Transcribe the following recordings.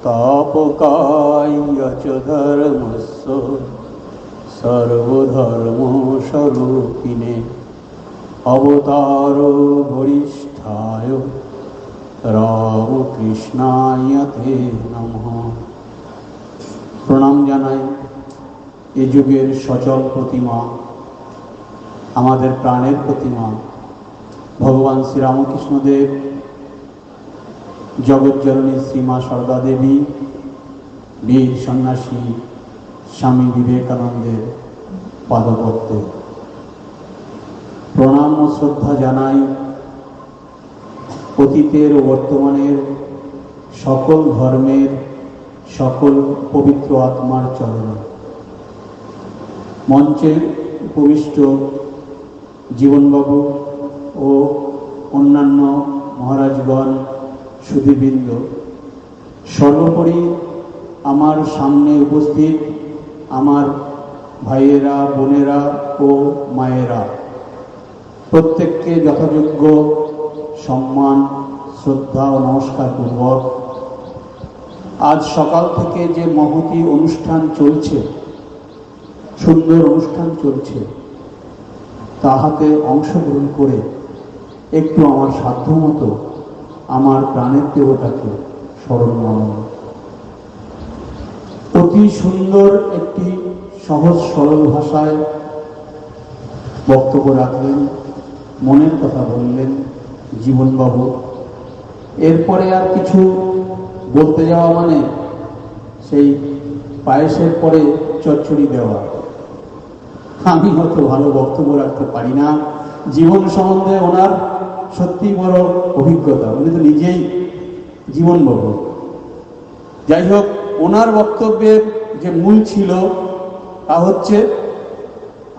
তাপকায় চ ধর্মস্য সর্বধর্মস্বরূপিণে অবতার বরিষ্ঠায় রামকৃষ্ণায় তে নমঃ। প্রণাম জানাই এ যুগের সচল প্রতিমা, আমাদের প্রাণের প্রতিমা ভগবান শ্রীরামকৃষ্ণদেব, জগজ্জননী শ্রীমা সারদা দেবী, বীর সন্ন্যাসী স্বামী বিবেকানন্দের পাদপদ্মে প্রণাম ও শ্রদ্ধা জানাই অতীতের ও বর্তমানের সকল ধর্মের সকল পবিত্র আত্মার চরণে। মঞ্চে উপবিষ্ট জীবনবাবু ও অন্যান্য মহারাজগণ, সুধীবৃন্দ, সর্বোপরি আমার সামনে উপস্থিত আমার ভাইয়েরা, বোনেরা ও মায়েরা, প্রত্যেককে যথাযোগ্য সম্মান, শ্রদ্ধা ও নমস্কার পূর্বক আজ সকাল থেকে যে মহতী অনুষ্ঠান চলছে, সুন্দর অনুষ্ঠান চলছে, তাহাতে অংশগ্রহণ করে একটু আমার সাধ্যমতো আমার প্রাণের দেবতাকে স্মরণ মনন। অতি সুন্দর একটি সহজ সরল ভাষায় বক্তব্য রাখলেন, মনের কথা বললেন জীবনবাবু। এরপরে আর কিছু বলতে যাওয়া মানে সেই পায়েসের পরে চচ্চড়ি দেওয়া। আমি হয়তো ভালো বক্তব্য রাখতে পারি না। জীবন সম্বন্ধে ওনার সত্যি বড় অভিজ্ঞতা, উনি তো নিজেই জীবনবাবু। যাই হোক, ওনার বক্তব্যের যে মূল ছিল তা হচ্ছে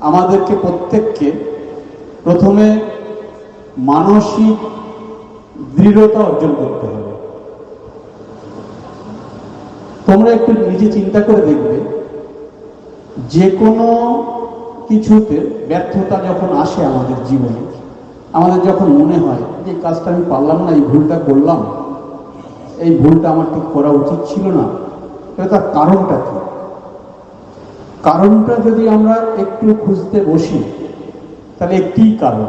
আমাদেরকে প্রত্যেককে প্রথমে মানসিক দৃঢ়তা অর্জন করতে হবে। তোমরা একটু নিজে চিন্তা করে দেখবে, যে কোনো কিছুতে ব্যর্থতা যখন আসে আমাদের জীবনে, আমাদের যখন মনে হয় যে কাজটা আমি পারলাম না, এই ভুলটা করলাম, এই ভুলটা আমার ঠিক করা উচিত ছিল না, তার কারণটা কি? কারণটা যদি আমরা একটু খুঁজতে বসি তাহলে একটি কারণ,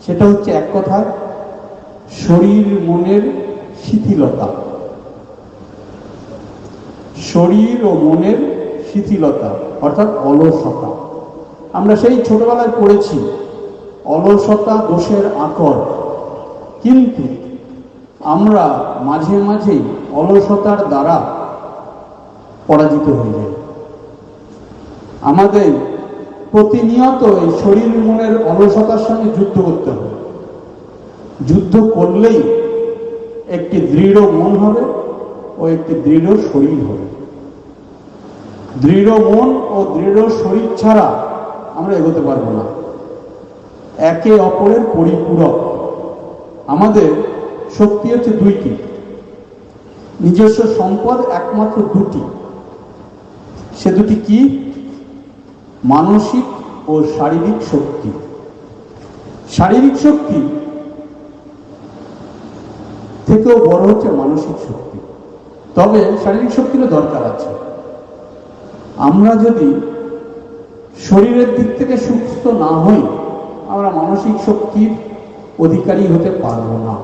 সেটা হচ্ছে এক কথায় শরীর মনের শিথিলতা। শরীর ও মনের শিথিলতা অর্থাৎ অলসতা। আমরা সেই ছোটবেলায় পড়েছি অলসতা দোষের আকর, কিন্তু আমরা মাঝে মাঝেই অলসতার দ্বারা পরাজিত হয়ে যাই। আমাদের প্রতিনিয়ত এই শরীর মনের অলসতার সঙ্গে যুদ্ধ করতে হবে। যুদ্ধ করলেই একটি দৃঢ় মন হবে ও একটি দৃঢ় শরীর হবে। দৃঢ় মন ও দৃঢ় শরীর ছাড়া আমরা এগোতে পারবো না। একে অপরের পরিপূরক। আমাদের শক্তি হচ্ছে দুইটি, নিজস্ব সম্পদ একমাত্র দুটি। সে দুটি কি? মানসিক ও শারীরিক শক্তি। শারীরিক শক্তি থেকেও বড় হচ্ছে মানসিক শক্তি। তবে শারীরিক শক্তিরও দরকার আছে। আমরা যদি শরীরের দিক থেকে সুস্থ না হই, আমরা মানসিক শক্তির অধিকারী হতে পারব না।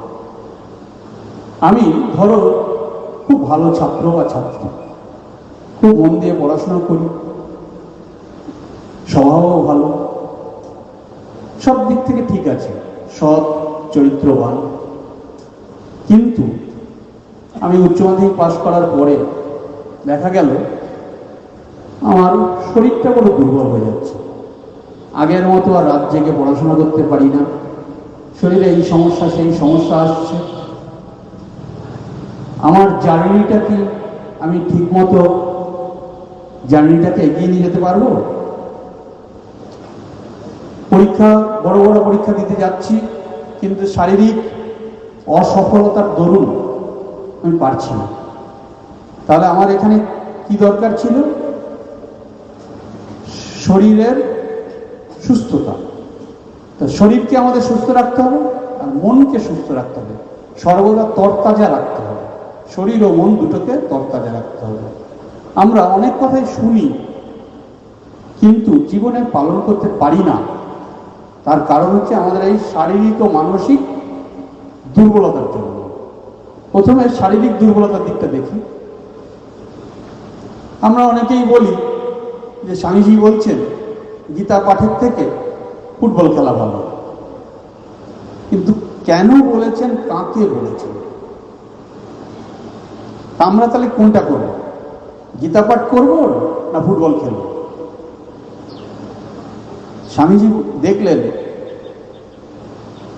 আমি ধরো খুব ভালো ছাত্র বা ছাত্রী, খুব মন দিয়ে পড়াশোনা করি, স্বভাবও ভালো, সব দিক থেকে ঠিক আছে, সৎ, চরিত্রবান, কিন্তু আমি উচ্চ মাধ্যমিক পাশ করার পরে দেখা গেল আমার শরীরটা বড় দুর্বল হয়ে যাচ্ছে। আগের মতো আর রাত জেগে পড়াশোনা করতে পারি না, শরীরে এই সমস্যা সেই সমস্যা আসছে। আমার জার্নিটা কি আমি ঠিক মতো জার্নিটাকে এগিয়ে নিয়ে যেতে পারবো? পরীক্ষা, বড় বড় পরীক্ষা দিতে যাচ্ছি, কিন্তু শারীরিক অসফলতার দরুন আমি পারছি না। তাহলে আমার এখানে কি দরকার ছিল? শরীরের সুস্থতা। তো শরীরকে আমাদের সুস্থ রাখতে হবে আর মনকে সুস্থ রাখতে হবে, সর্বদা তরতাজা রাখতে হবে, শরীর ও মন দুটোকে তরতাজা রাখতে হবে। আমরা অনেক কথাই শুনি, কিন্তু জীবনে পালন করতে পারি না। তার কারণ হচ্ছে আমাদের এই শারীরিক ও মানসিক দুর্বলতার জন্য। প্রথমে শারীরিক দুর্বলতার দিকটা দেখি। আমরা অনেকেই বলি যে স্বামীজি বলছেন গীতা পাঠের থেকে ফুটবল খেলা ভালো। কিন্তু কেন বলেছেন, কাকে বলেছেন? আমরা তাহলে কোনটা করব? গীতা পাঠ করবো না ফুটবল খেলবো? স্বামীজি দেখলেন,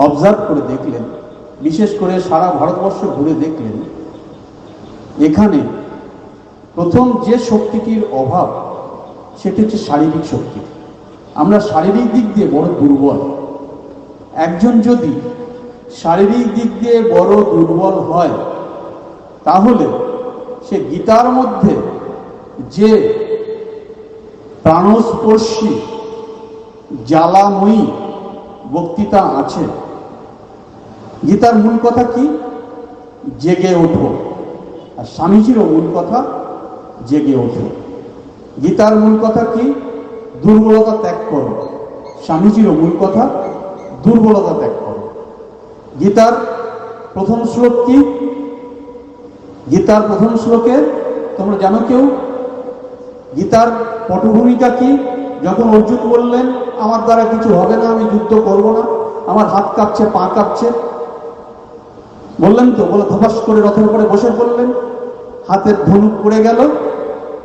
অবজার্ভ করে দেখলেন, বিশেষ করে সারা ভারতবর্ষ ঘুরে দেখলেন, এখানে প্রথম যে শক্তিটির অভাব সেটি হচ্ছে শারীরিক শক্তি। আমরা শারীরিক দিক দিয়ে বড় দুর্বল। একজন যদি শারীরিক দিক দিয়ে বড় দুর্বল হয়, তাহলে সে গীতার মধ্যে যে প্রাণস্পর্শী জ্বালাময়ী বক্তৃতা আছে, গীতার মূল কথা কি? জেগে ওঠো। আর স্বামীজিরও মূল কথা জেগে ওঠো। গীতার মূল কথা কি? দুর্বলতা ত্যাগ করো। স্বামীজিরও মূল কথা দুর্বলতা ত্যাগ করো। গীতার প্রথম শ্লোক কি? গীতার প্রথম শ্লোকে তোমরা জানো কেউ? গীতার পটভূমিকা কি? যখন অর্জুন বললেন আমার দ্বারা কিছু হবে না, আমি যুদ্ধ করব না, আমার হাত কাঁপছে, পা কাঁপছে, বললেন তো? বলে ধপাস করে রথের উপরে বসে পড়লেন, হাতের ধনুক পড়ে গেল।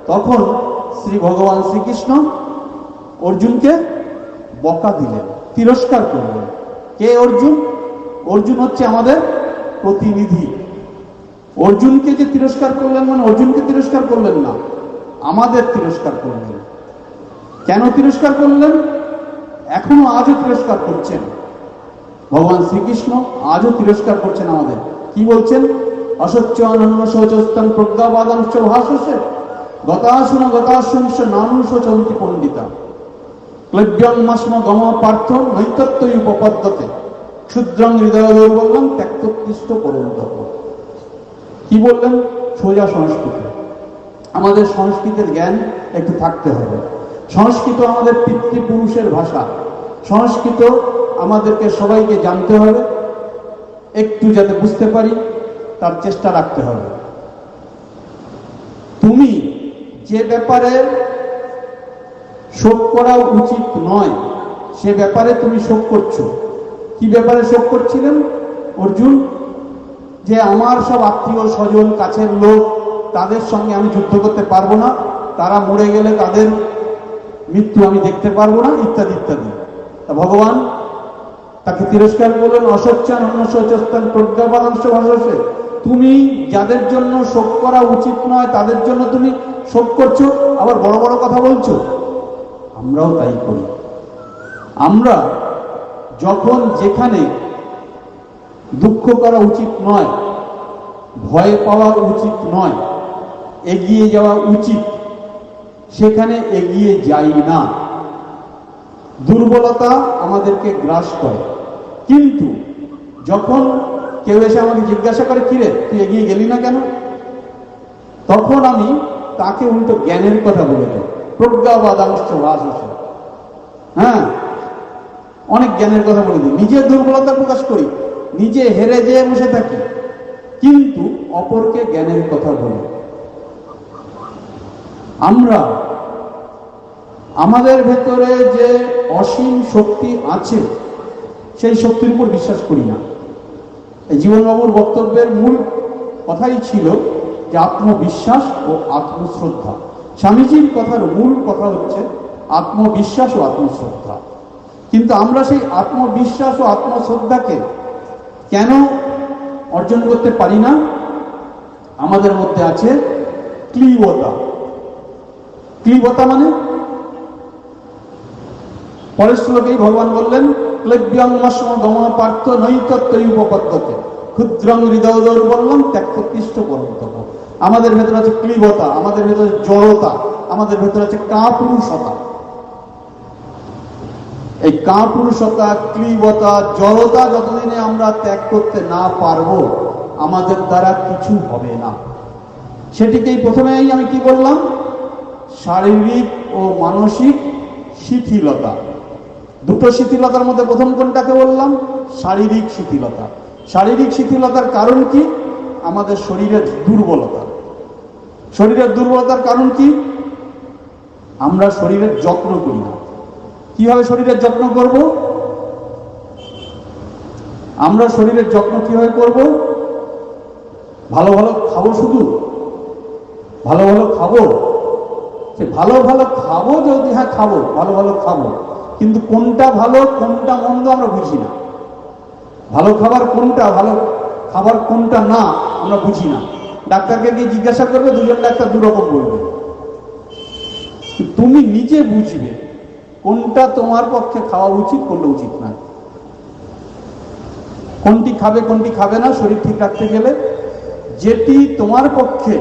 তখন শ্রী ভগবান শ্রীকৃষ্ণ অর্জুনকে বকা দিলেন, তিরস্কার করলেন। কে অর্জুন? অর্জুন হচ্ছে আমাদের প্রতিনিধি। অর্জুনকে যে তিরস্কার করলেন, মানে অর্জুনকে তিরস্কার করলেন না, আমাদের তিরস্কার করলেন। কেন তিরস্কার করলেন? এখনো আজও তিরস্কার করছেন ভগবান শ্রীকৃষ্ণ, আজও তিরস্কার করছেন আমাদের। কি বলছেন? অসচ্চ অনন্য শৌচস্তন প্রজ্ঞাবাদাংশ ভাষসে গতাসুন গতাসুংশ নানুষ চন্তি পণ্ডিতা ক্লব্যন্মাস্ম গম পার্থ নৈতত্বই উপপদ্ধতে ক্ষুদ্রং হৃদয় দুর্বলং ত্যক্তোৎকৃষ্ট পরন্তপ। কি বললেন? সোজা সংস্কৃত। আমাদের সংস্কৃতের জ্ঞান একটু থাকতে হবে। সংস্কৃত আমাদের পিতৃপুরুষের ভাষা। সংস্কৃত আমাদেরকে সবাইকে জানতে হবে, একটু যাতে বুঝতে পারি তার চেষ্টা রাখতে হবে। তুমি যে ব্যাপারে শোক করা উচিত নয়, সে ব্যাপারে তুমি শোক করছো। কি ব্যাপারে শোক করছিলেন অর্জুন? যে আমার সব আত্মীয় স্বজন, কাছের লোক, তাদের সঙ্গে আমি যুদ্ধ করতে পারবো না, তারা মরে গেলে তাদের মৃত্যু আমি দেখতে পারবো না, ইত্যাদি ইত্যাদি। ভগবান তাকে তিরস্কার করলেন, অসচ্চান অন্য শৌচস্থান প্রজ্ঞাবাদাংশ ভাষসে। তুমি যাদের জন্য শোক করা উচিত নয় তাদের জন্য তুমি শোক করছো, আবার বড় বড় কথা বলছো। আমরাও তাই করি। আমরা যখন যেখানে দুঃখ করা উচিত নয়, ভয় পাওয়া উচিত নয়, এগিয়ে যাওয়া উচিত, সেখানে এগিয়ে যাই না। দুর্বলতা আমাদেরকে গ্রাস করে। কিন্তু যখন কেউ এসে আমাকে জিজ্ঞাসা করে, কিরে তুই এগিয়ে গেলি না কেন, তখন আমি তাকে উল্টো জ্ঞানের কথা বলে দিই। প্রজ্ঞাবাদাংশ ভাষসে। হ্যাঁ, অনেক জ্ঞানের কথা বলে দিই। নিজের দুর্বলতা প্রকাশ করি, নিজে হেরে যেয়ে বসে থাকি, কিন্তু অপরকে জ্ঞানের কথা বলি। আমরা আমাদের ভেতরে যে অসীম শক্তি আছে, সেই শক্তির উপর বিশ্বাস করি না। এই জীবনবাবুর বক্তব্যের মূল কথাই ছিল যে আত্মবিশ্বাস ও আত্মশ্রদ্ধা। স্বামীজির কথার মূল কথা হচ্ছে আত্মবিশ্বাস ও আত্মশ্রদ্ধা। কিন্তু আমরা সেই আত্মবিশ্বাস ও আত্মশ্রদ্ধাকে কেন অর্জন করতে পারি না? আমাদের মধ্যে আছে ক্লীবতা। ক্লীবতা মানে পরের শ্লোকেই ভগবান বললেন, ক্লব্যংমাস্ম গম পার্থ নৈতত্বই উপপদ্ধতে ক্ষুদ্রং হৃদয় দুর্বলং ত্যক্তোৎকৃষ্ট পরন্তপ। আমাদের ভেতরে আছে ক্লীবতা, আমাদের ভেতরে জড়তা, আমাদের ভেতরে আছে কাপুরুষতা। এই কাপুরুষতা, ক্লীবতা, জড়তা যতদিনে আমরা ত্যাগ করতে না পারবো, আমাদের দ্বারা কিছু হবে না। সেটিকেই প্রথমেই আমি কি বললাম, শারীরিক ও মানসিক শিথিলতা। দুটো শিথিলতার মধ্যে প্রথম কোনটাকে বললাম? শারীরিক শিথিলতা। শারীরিক শিথিলতার কারণ কি? আমাদের শরীরের দুর্বলতা। শরীরের দুর্বলতার কারণ কি? আমরা শরীরের যত্ন করি না। কিভাবে শরীরের যত্ন করব? আমরা শরীরের যত্ন কিভাবে করব? ভালো ভালো খাবো, শুধু ভালো ভালো খাবো। সে ভালো ভালো খাবো যদি, হ্যাঁ খাবো, ভালো ভালো খাবো, কিন্তু কোনটা ভালো কোনটা মন্দ আমরা বুঝি না। ভালো খাবার কোনটা, ভালো খাবার কোনটা না আমরা বুঝি না। ডাক্তারকে গিয়ে জিজ্ঞাসা করবে, দুজন ডাক্তার দুরকম বলবে। তুমি নিজে বুঝবে কোনটা তোমার পক্ষে খাওয়া উচিত, কোনটা উচিত না, কোনটি খাবে কোনটি খাবে না শরীর ঠিক রাখতে গেলে। যেটি তোমার পক্ষে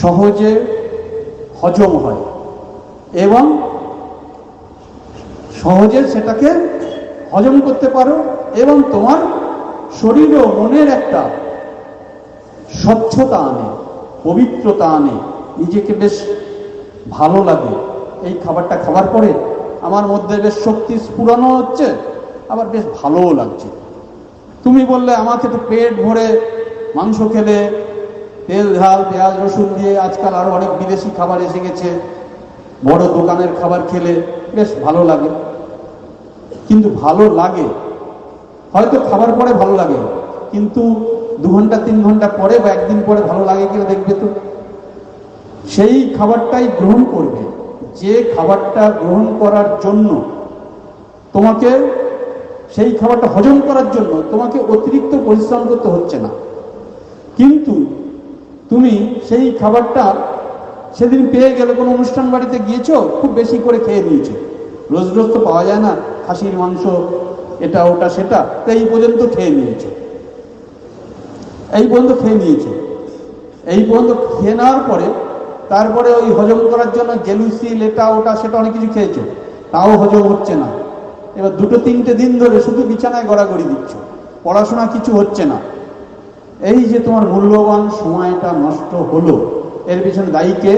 সহজে হজম হয় এবং সহজে সেটাকে হজম করতে পারো, এবং তোমার শরীর ও মনের একটা স্বচ্ছতা আনে, পবিত্রতা আনে, নিজেকে বেশ ভালো লাগে। এই খাবারটা খাবার পরে আমার মধ্যে বেশ শক্তি স্ফুরানো হচ্ছে, আবার বেশ ভালোও লাগছে। তুমি বললে আমাকে তো পেট ভরে মাংস খেলে, তেল ঝাল পেঁয়াজ রসুন দিয়ে, আজকাল আরো অনেক বিদেশি খাবার এসে গেছে, বড় দোকানের খাবার খেলে বেশ ভালো লাগে। কিন্তু ভালো লাগে, হয়তো খাবার পরে ভালো লাগে, কিন্তু 2 ঘন্টা 3 ঘন্টা পরে বা একদিন পরে ভালো লাগে কিনা দেখবে তো। সেই খাবারটাই গ্রহণ করবে যে খাবারটা গ্রহণ করার জন্য তোমাকে, সেই খাবারটা হজম করার জন্য তোমাকে অতিরিক্ত পরিশ্রম করতে হচ্ছে না। কিন্তু তুমি সেই খাবারটা সেদিন পেয়ে গেলে, কোনো অনুষ্ঠান বাড়িতে গিয়েছো, খুব বেশি করে খেয়ে নিয়েছো। রোজ রোজ তো পাওয়া যায় না খাসির মাংস, এটা ওটা সেটা, তো এই পর্যন্ত খেয়ে নিয়েছো, এই পর্যন্ত খেয়ে নিয়েছো। এই পর্যন্ত খেয়ে নেওয়ার পরে তারপরে ওই হজম করার জন্য জেলুসিল এটা ওটা সেটা অনেক কিছু খেয়েছো, তাও হজম হচ্ছে না। এবার 2-3 দিন ধরে শুধু বিছানায় গড়াগড়ি দিচ্ছ, পড়াশোনা কিছু হচ্ছে না। এই যে তোমার মূল্যবান সময়টা নষ্ট হলো, এর পিছনে দায়ী কে?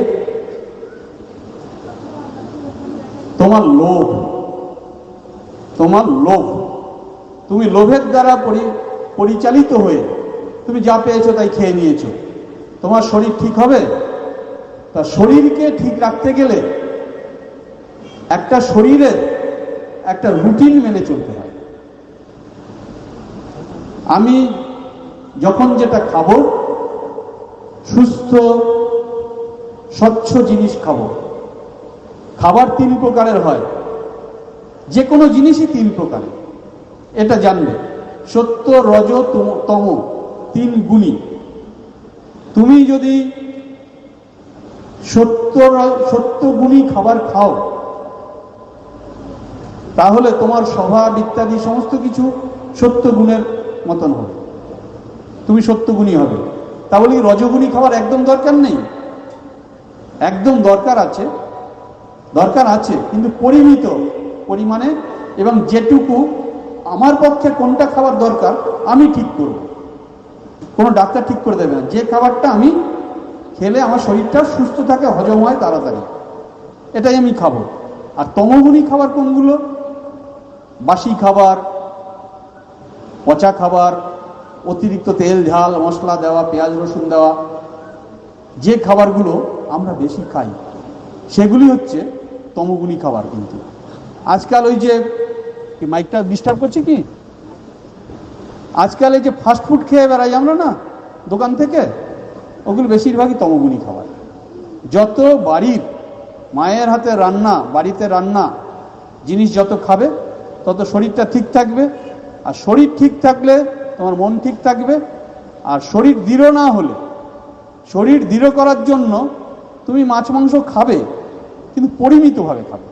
তোমার লোভ। তোমার লোভ। তুমি লোভের দ্বারা পরিচালিত হয়ে তুমি যা পেয়েছো তাই খেয়ে নিয়েছো। তোমার শরীর ঠিক হবে? তা শরীরকে ঠিক রাখতে গেলে একটা শরীরের একটা রুটিন মেনে চলতে হয়। আমি যখন যেটা খাবো, সুস্থ স্বচ্ছ জিনিস খাবো। খাবার 3 প্রকারের হয়, যে কোনো জিনিসই 3 প্রকারের, এটা জানবে। সত্য, রজ, তম 3 গুণী। তুমি যদি সত্য গুণী খাবার খাও, তাহলে তোমার স্বভাব ইত্যাদি সমস্ত কিছু সত্য গুণের মতন হবে, তুমি সত্য গুণী হবে। তা বলি রজগুণী খাবার একদম দরকার নেই? একদম দরকার আছে, দরকার আছে, কিন্তু পরিমিত পরিমাণে, এবং যেটুকু আমার পক্ষে কোনটা খাবার দরকার আমি ঠিক করব, কোনো ডাক্তার ঠিক করে দেবে না। যে খাবারটা আমি খেলে আমার শরীরটা সুস্থ থাকে, হজম হয় তাড়াতাড়ি, এটাই আমি খাবো। আর তমগুণী খাবার কোনগুলো? বাসি খাবার, পচা খাবার, অতিরিক্ত তেল ঝাল মশলা দেওয়া, পেঁয়াজ রসুন দেওয়া, যে খাবারগুলো আমরা বেশি খাই সেগুলি হচ্ছে তমগুণী খাবার। কিন্তু আজকাল ওই যে মাইকটা ডিস্টার্ব করছে কি, আজকাল এই যে ফাস্টফুড খেয়ে বেড়াই আমরা না দোকান থেকে, ওগুলো বেশিরভাগই তমগুণী খাবার। যত বাড়ির মায়ের হাতে রান্না, বাড়িতে রান্না জিনিস যত খাবে, তত শরীরটা ঠিক থাকবে। আর শরীর ঠিক থাকলে তোমার মন ঠিক থাকবে। আর শরীর দৃঢ় না হলে, শরীর দৃঢ় করার জন্য তুমি মাছ মাংস খাবে, কিন্তু পরিমিতভাবে খাবে,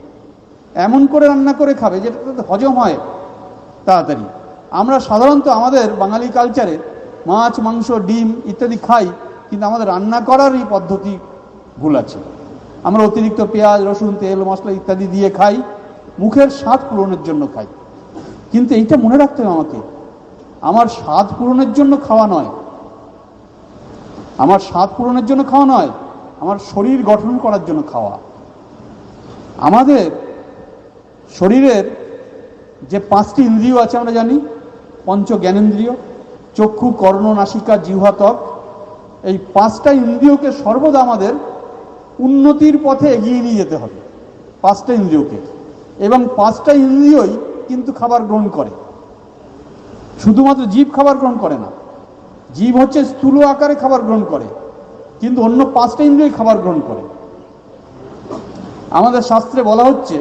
এমন করে রান্না করে খাবে যেটা হজম হয় তাড়াতাড়ি। আমরা সাধারণত আমাদের বাঙালি কালচারে মাছ মাংস ডিম ইত্যাদি খাই, কিন্তু আমাদের রান্না করারই পদ্ধতি ভুল আছে। আমরা অতিরিক্ত পেঁয়াজ রসুন তেল মশলা ইত্যাদি দিয়ে খাই, মুখের স্বাদ পূরণের জন্য খাই। কিন্তু এইটা মনে রাখতে হবে আমাকে, আমার স্বাদ পূরণের জন্য খাওয়া নয়, আমার স্বাদ পূরণের জন্য খাওয়া নয়, আমার শরীর গঠন করার জন্য খাওয়া। আমাদের শরীরের যে 5টি ইন্দ্রিয় আছে আমরা জানি, পঞ্চ জ্ঞানেন্দ্রিয়, চক্ষু, কর্ণ, নাসিকা, জিহ্বা, ত্বক, এই 5টা ইন্দ্রিয়কে সর্বদা আমাদের উন্নতির পথে এগিয়ে নিয়ে যেতে হবে, 5টা ইন্দ্রিয়কে। এবং 5টা ইন্দ্রিয়ই কিন্তু খাবার গ্রহণ করে, শুধুমাত্র জীব খাবার গ্রহণ করে না। জীব হচ্ছে স্থূল আকারে খাবার গ্রহণ করে, কিন্তু অন্য 5টা ইন্দ্রিয় খাবার গ্রহণ করে। আমাদের শাস্ত্রে বলা হচ্ছে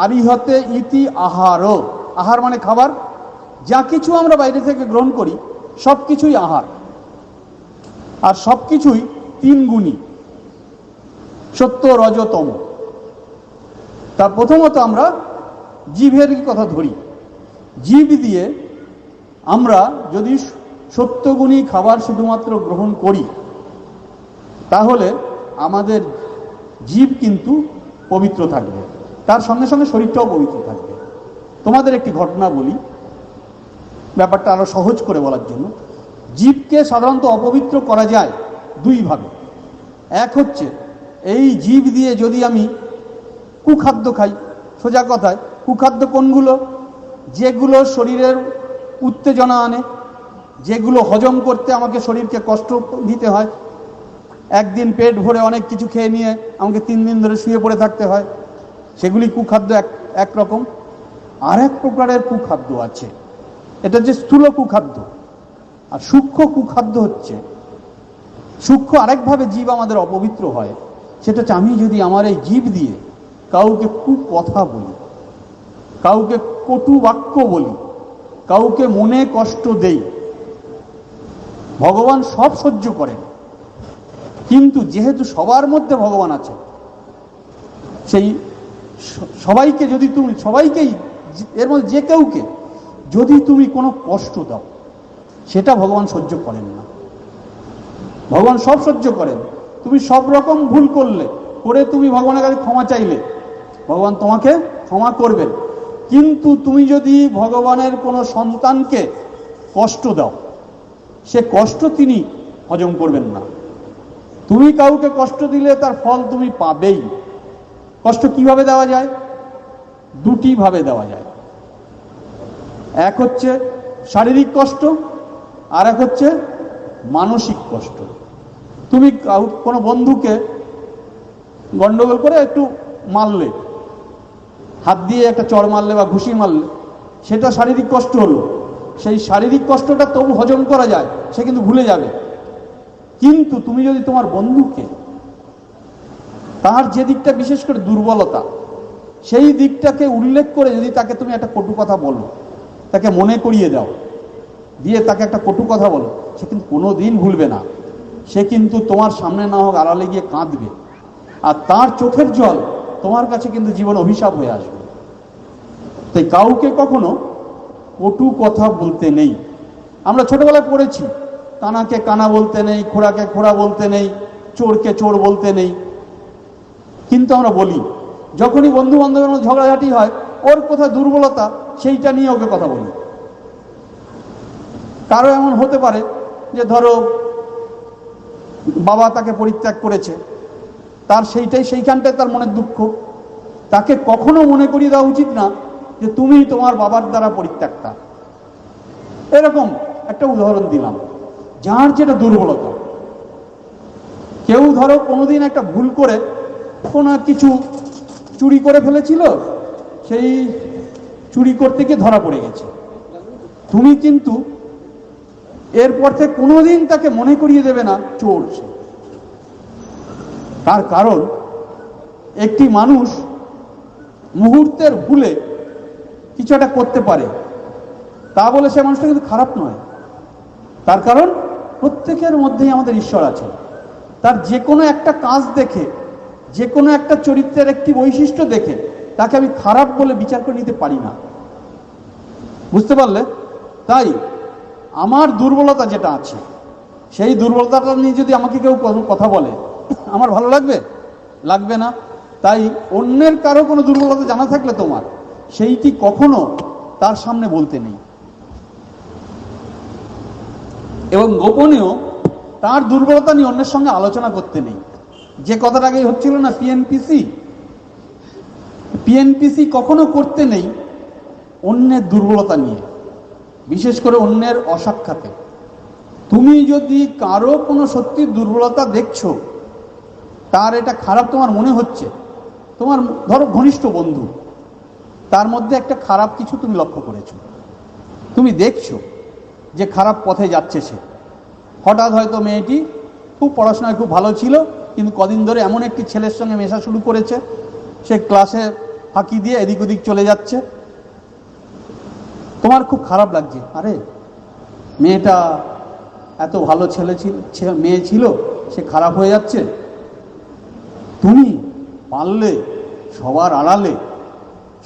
আরিহতে ইতি আহারও, আহার মানে খাবার। যা কিছু আমরা বাইরে থেকে গ্রহণ করি সব কিছুই আহার, আর সব কিছুই 3 গুণী, সত্য, রজ, তম। তার প্রথমত আমরা জীবের কথা ধরি। জীব দিয়ে আমরা যদি সত্যগুণী খাবার শুধুমাত্র গ্রহণ করি, তাহলে আমাদের জীব কিন্তু পবিত্র থাকবে, তার সঙ্গে সঙ্গে শরীরটাও পবিত্র থাকবে। তোমাদের একটি ঘটনা বলি, ব্যাপারটা আরো সহজ করে বলার জন্য। জীবকে সাধারণত অপবিত্র করা যায় 2 ভাবে। এক হচ্ছে এই জীব দিয়ে যদি আমি কুখাদ্য খাই। সোজা কথায় কুখাদ্য কোনগুলো? যেগুলো শরীরের উত্তেজনা আনে, যেগুলো হজম করতে আমাকে শরীরকে কষ্ট দিতে হয়। একদিন পেট ভরে অনেক কিছু খেয়ে নিয়ে আমাকে 3 দিন ধরে শুয়ে পড়ে থাকতে হয়, সেগুলি কুখাদ্য একরকম। আর এক প্রকারের কুখাদ্য আছে, এটা যে স্থূল কুখাদ্য। আর সূক্ষ্ম কুখাদ্য হচ্ছে, সূক্ষ্ম আরেকভাবে জীব আমাদের অপবিত্র হয়, সেটা হচ্ছে আমি যদি আমার এই জীব দিয়ে কাউকে কুকথা বলি, কাউকে কটু বাক্য বলি, কাউকে মনে কষ্ট দেই। ভগবান সব সহ্য করেন, কিন্তু যেহেতু সবার মধ্যে ভগবান আছে, সেই সবাইকে যদি তুমি, সবাইকেই, এর মধ্যে যে কেউকে যদি তুমি কোনো কষ্ট দাও, সেটা ভগবান সহ্য করেন না। ভগবান সব সহ্য করেন। তুমি সব রকম ভুল করলে, করে তুমি ভগবানের কাছে ক্ষমা চাইলে, ভগবান তোমাকে ক্ষমা করবেন। কিন্তু তুমি যদি ভগবানের কোনো সন্তানকে কষ্ট দাও, সে কষ্ট তিনি হজম করবেন না। তুমি কাউকে কষ্ট দিলে তার ফল তুমি পাবেই। কষ্ট কিভাবে দেওয়া যায়? 2টি ভাবে দেওয়া যায়। এক হচ্ছে শারীরিক কষ্ট, আর এক হচ্ছে মানসিক কষ্ট। তুমি কোনো বন্ধুকে গন্ডগোল করে একটু মারলে, হাত দিয়ে একটা চড় মারলে বা ঘুষি মারলে, সেটা শারীরিক কষ্ট হলো। সেই শারীরিক কষ্টটা তবু হজম করা যায়, সে কিন্তু ভুলে যাবে। কিন্তু তুমি যদি তোমার বন্ধুকে তার যে দিকটা বিশেষ করে দুর্বলতা, সেই দিকটাকে উল্লেখ করে যদি তাকে তুমি একটা কটু কথা বলো, তাকে মনে করিয়ে দাও, দিয়ে তাকে একটা কটু কথা বলো, সে কিন্তু কোনোদিন ভুলবে না। সে কিন্তু তোমার সামনে না হোক আড়ালে গিয়ে কাঁদবে, আর তার চোখের জল তোমার কাছে কিন্তু জীবন অভিশাপ হয়ে আসবে। তাই কাউকে কখনো কটু কথা বলতে নেই। আমরা ছোটবেলায় পড়েছি, কানাকে কানা বলতে নেই, খোড়াকে খোড়া বলতে নেই, চোরকে চোর বলতে নেই। কিন্তু আমরা বলি, যখনই বন্ধু বান্ধবের মধ্যে ঝগড়াঝাটি হয়, ওর কোথায় দুর্বলতা সেইটা নিয়ে ওকে কথা বলি। কারো এমন হতে পারে যে ধরো বাবা তাকে পরিত্যাগ করেছে, তার সেইখানটায় তার মনের দুঃখ। তাকে কখনো মনে করিয়ে দেওয়া উচিত না যে তুমি তোমার বাবার দ্বারা পরিত্যক্তা। এরকম একটা উদাহরণ দিলাম। যার যেটা দুর্বলতা, কেউ ধরো কোনোদিন একটা ভুল করে কোনো কিছু চুরি করে ফেলেছিল, সেই চুরি করতে গিয়ে ধরা পড়ে গেছে। তুমি কিন্তু এরপর থেকে কোনোদিন তাকে মনে করিয়ে দেবে না চোর সে। তার কারণ একটি মানুষ মুহূর্তের ভুলে কিছু একটা করতে পারে, তা বলে সে মানুষটা কিন্তু খারাপ নয়। তার কারণ প্রত্যেকের মধ্যেই আমাদের ঈশ্বর আছে। তার যে কোনো একটা কাজ দেখে, যে কোনো একটা চরিত্রের একটি বৈশিষ্ট্য দেখে তাকে আমি খারাপ বলে বিচার করে নিতে পারি না। বুঝতে পারলে? তাই আমার দুর্বলতা যেটা আছে, সেই দুর্বলতাটা নিয়ে যদি আমাকে কেউ কথা বলে, আমার ভালো লাগবে? লাগবে না। তাই অন্যের কারো কোনো দুর্বলতা জানা থাকলে তোমার, সেইটি কখনো তার সামনে বলতে নেই। এবং গোপনেও তার দুর্বলতা নিয়ে অন্যের সঙ্গে আলোচনা করতে নেই। যে কথাটা আগেই হচ্ছিল না, পিএনপিসি কখনো করতে নেই অন্যের দুর্বলতা নিয়ে, বিশেষ করে অন্যের অসাক্ষাতে। তুমি যদি কারো কোনো সত্যি দুর্বলতা দেখছো, তার এটা খারাপ তোমার মনে হচ্ছে, তোমার ধরো ঘনিষ্ঠ বন্ধু, তার মধ্যে একটা খারাপ কিছু তুমি লক্ষ্য করেছো, তুমি দেখছো যে খারাপ পথে যাচ্ছে সে। হঠাৎ হয়তো মেয়েটি খুব পড়াশোনায় খুব ভালো ছিল, কিন্তু কদিন ধরে এমন একটি ছেলের সঙ্গে মেশা শুরু করেছে, সে ক্লাসে ফাঁকি দিয়ে এদিক ওদিক চলে যাচ্ছে। তোমার খুব খারাপ লাগছে, আরে মেয়েটা এত ভালো মেয়ে ছিল, সে খারাপ হয়ে যাচ্ছে। তুমি পারলে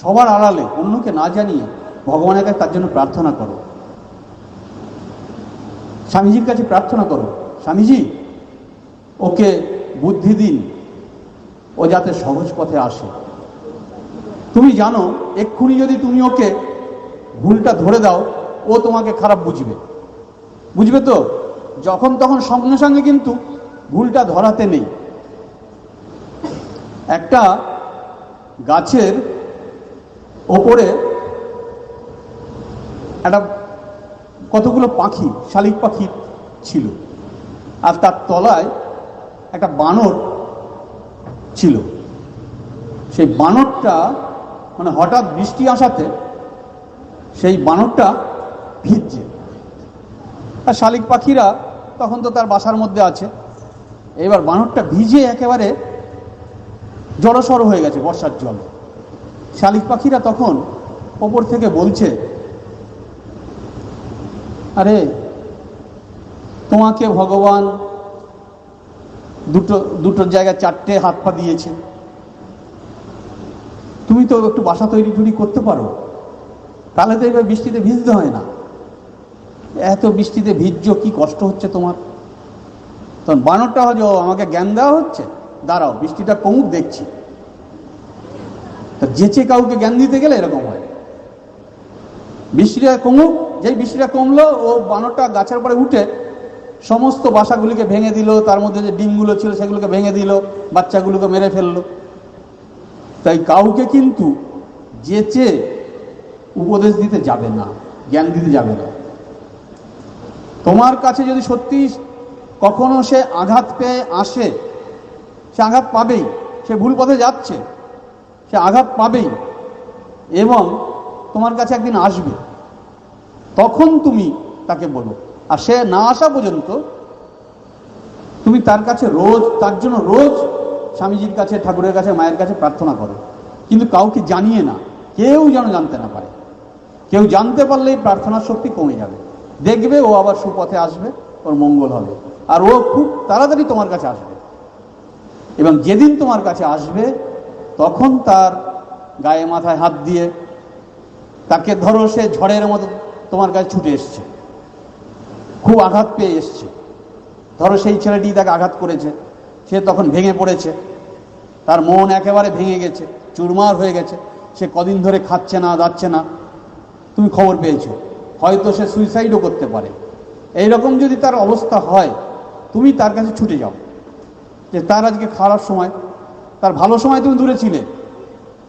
সবার আড়ালে অন্যকে না জানিয়ে ভগবানের কাছে তার জন্য প্রার্থনা করো, স্বামীজির কাছে প্রার্থনা করো, স্বামীজি ওকে বুদ্ধি দিন, ও যাতে সহজ পথে আসে। তুমি জানো এক্ষুনি যদি তুমি ওকে ভুলটা ধরে দাও, ও তোমাকে খারাপ বুঝবে তো, যখন তখন সঙ্গে সঙ্গে কিন্তু ভুলটা ধরাতে নেই। একটা গাছের ওপরে একটা কতগুলো পাখি, শালিক পাখি ছিল, আর তার তলায় একটা বানর ছিল। সেই বানরটা মানে হঠাৎ বৃষ্টি আসাতে সেই বানরটা ভিজছে, আর শালিক পাখিরা তখন তো তার বাসার মধ্যে আছে। এবার বানরটা ভিজে একেবারে জড়সড় হয়ে গেছে বর্ষার জলে। শালিক পাখিরা তখন ওপর থেকে বলছে, আরে তোমাকে ভগবান দুটো জায়গায় চারটে হাত পা দিয়েছে, তুমি তো একটু বাসা তৈরি করতে পারো, তাহলে তো এবার বৃষ্টিতে ভিজতে হয় না। এত বৃষ্টিতে ভিজছো, কি কষ্ট হচ্ছে তোমার। তখন বানরটা হয়তো আমাকে জ্ঞান দেওয়া হচ্ছে, দাঁড়াও বৃষ্টিটা কমুক দেখছি। যেচে কাউকে জ্ঞান দিতে গেলে এরকম হয়। বৃষ্টিটা কমুক, যেই বৃষ্টিটা কমলো, ও বানরটা গাছের উপরে উঠে সমস্ত বাসাগুলিকে ভেঙে দিল, তার মধ্যে যে ডিমগুলো ছিল সেগুলোকে ভেঙে দিল, বাচ্চাগুলোকে মেরে ফেললো। তাই কাউকে কিন্তু যেচে উপদেশ দিতে যাবে না, জ্ঞান দিতে যাবে না। তোমার কাছে যদি সত্যি কখনো সে আঘাত পেয়ে আসে, সে আঘাত পাবেই, সে ভুল পথে যাচ্ছে, সে আঘাত পাবেই, এবং তোমার কাছে একদিন আসবে, তখন তুমি তাকে বলো। আর সে না আসা পর্যন্ত তুমি তার কাছে তার জন্য রোজ স্বামীজির কাছে, ঠাকুরের কাছে, মায়ের কাছে প্রার্থনা করো, কিন্তু কাউকে জানিয়ে না, কেউ যেন জানতে না পারে। কেউ জানতে পারলেই প্রার্থনার শক্তি কমে যাবে, দেখবে ও আবার সুপথে আসবে, ওর মঙ্গল হবে, আর ও খুব তাড়াতাড়ি তোমার কাছে আসবে। এবং যেদিন তোমার কাছে আসবে, তখন তার গায়ে মাথায় হাত দিয়ে তাকে ধরো, সে ঝড়ের মতো তোমার কাছে ছুটে এসছে, খুব আঘাত পেয়ে এসছে। ধরো সেই ছেলেটি তাকে আঘাত করেছে, সে তখন ভেঙে পড়েছে, তার মন একেবারে ভেঙে গেছে, চুরমার হয়ে গেছে, সে কদিন ধরে খাচ্ছে না, যাচ্ছে না, তুমি খবর পেয়েছো, হয়তো সে সুইসাইডও করতে পারে। এইরকম যদি তার অবস্থা হয়, তুমি তার কাছে ছুটে যাও, যে তার আজকে খারাপ সময়, তার ভালো সময় তুমি দূরে ছিলে,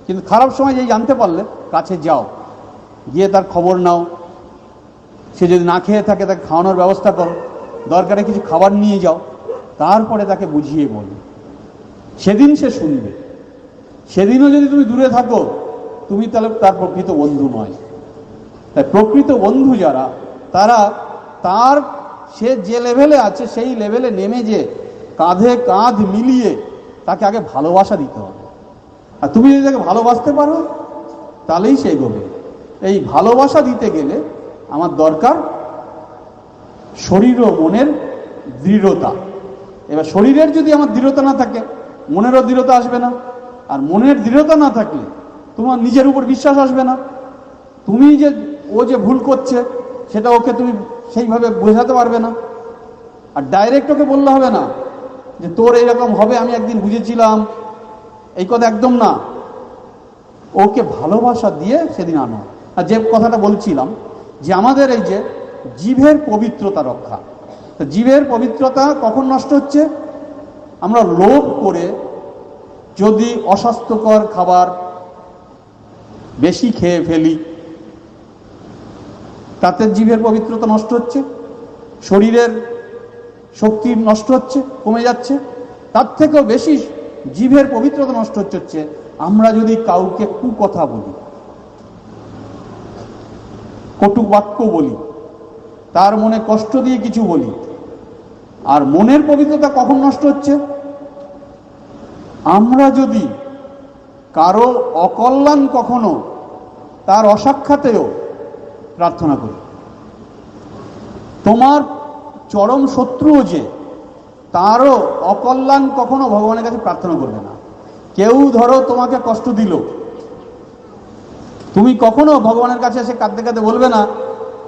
কিন্তু খারাপ সময় যেই জানতে পারলে, কাছে যাও, গিয়ে তার খবর নাও। সে যদি না খেয়ে থাকে, তাকে খাওয়ানোর ব্যবস্থা করো, দরকারে কিছু খাবার নিয়ে যাও, তারপরে তাকে বুঝিয়ে বলো, সেদিন সে শুনবে। সেদিনও যদি তুমি দূরে থাকো, তুমি তাহলে তার প্রকৃত বন্ধু নয়। তাই প্রকৃত বন্ধু যারা, তারা সে যে লেভেলে আছে সেই লেভেলে নেমে যে কাঁধে কাঁধ মিলিয়ে তাকে আগে ভালোবাসা দিতে হবে। আর তুমি যদি তাকে ভালোবাসতে পারো, তাহলেই সে এগোবে। এই ভালোবাসা দিতে গেলে আমার দরকার শরীর ও মনের দৃঢ়তা। এবার শরীরের যদি আমার দৃঢ়তা না থাকে, মনেরও দৃঢ়তা আসবে না। আর মনের দৃঢ়তা না থাকলে তোমার নিজের উপর বিশ্বাস আসবে না। তুমি ও যে ভুল করছে, সেটা ওকে তুমি সেইভাবে বোঝাতে পারবে না। আর ডাইরেক্ট ওকে বললে হবে না যে তোর এরকম হবে, আমি একদিন বুঝেছিলাম, এই কথা একদম না। ওকে ভালোবাসা দিয়ে সেদিন আনো। আর যে কথাটা বলছিলাম, যে আমাদের এই যে জিভের পবিত্রতা রক্ষা, তো জীবের পবিত্রতা কখন নষ্ট হচ্ছে? আমরা লোভ করে যদি অস্বাস্থ্যকর খাবার বেশি খেয়ে ফেলি, তাতে জীবের পবিত্রতা নষ্ট হচ্ছে, শরীরের শক্তি নষ্ট হচ্ছে, কমে যাচ্ছে। তার থেকেও বেশি জীবের পবিত্রতা নষ্ট হচ্ছে আমরা যদি কাউকে কুকথা বলি, কটু বাক্য বলি, তার মনে কষ্ট দিয়ে কিছু বলি। আর মনের পবিত্রতা কখন নষ্ট হচ্ছে? আমরা যদি কারো অকল্যাণ কখনো তার অসাক্ষাতেও প্রার্থনা করি। তোমার চরম শত্রুও যে, তারও অকল্যাণ কখনো ভগবানের কাছে প্রার্থনা করবে না। কেউ ধরো তোমাকে কষ্ট দিল, তুমি কখনো ভগবানের কাছে এসে কাঁদতে কাঁদতে বলবে না,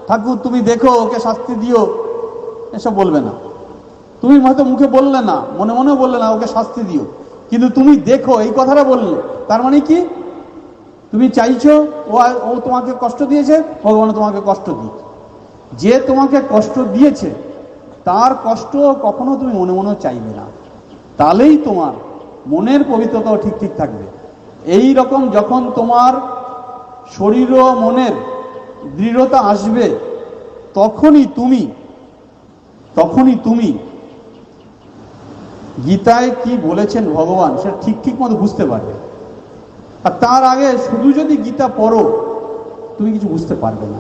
ঠাকুর তুমি দেখো ওকে শাস্তি দিও, এসব বলবে না। তুমি হয়তো মুখে বললে না, মনে মনেও বললে না ওকে শাস্তি দিও, কিন্তু তুমি দেখো এই কথাটা বললে, তার মানে কি? তুমি চাইছো ও তোমাকে কষ্ট দিয়েছে, ভগবান তোমাকে কষ্ট দিয়েছে। যে তোমাকে কষ্ট দিয়েছে তার কষ্ট কখনো তুমি মনে মনেও চাইবে না, তাহলেই তোমার মনের পবিত্রতাও ঠিক ঠিক থাকবে। এই রকম যখন তোমার শরীর ও মনের দৃঢ়তা আসবে, তখনই তুমি গীতায় কি বলেছেন ভগবান সেটা ঠিক ঠিক মতো বুঝতে পারবে। আর তার আগে শুধু যদি গীতা পড়ো তুমি কিছু বুঝতে পারবে না।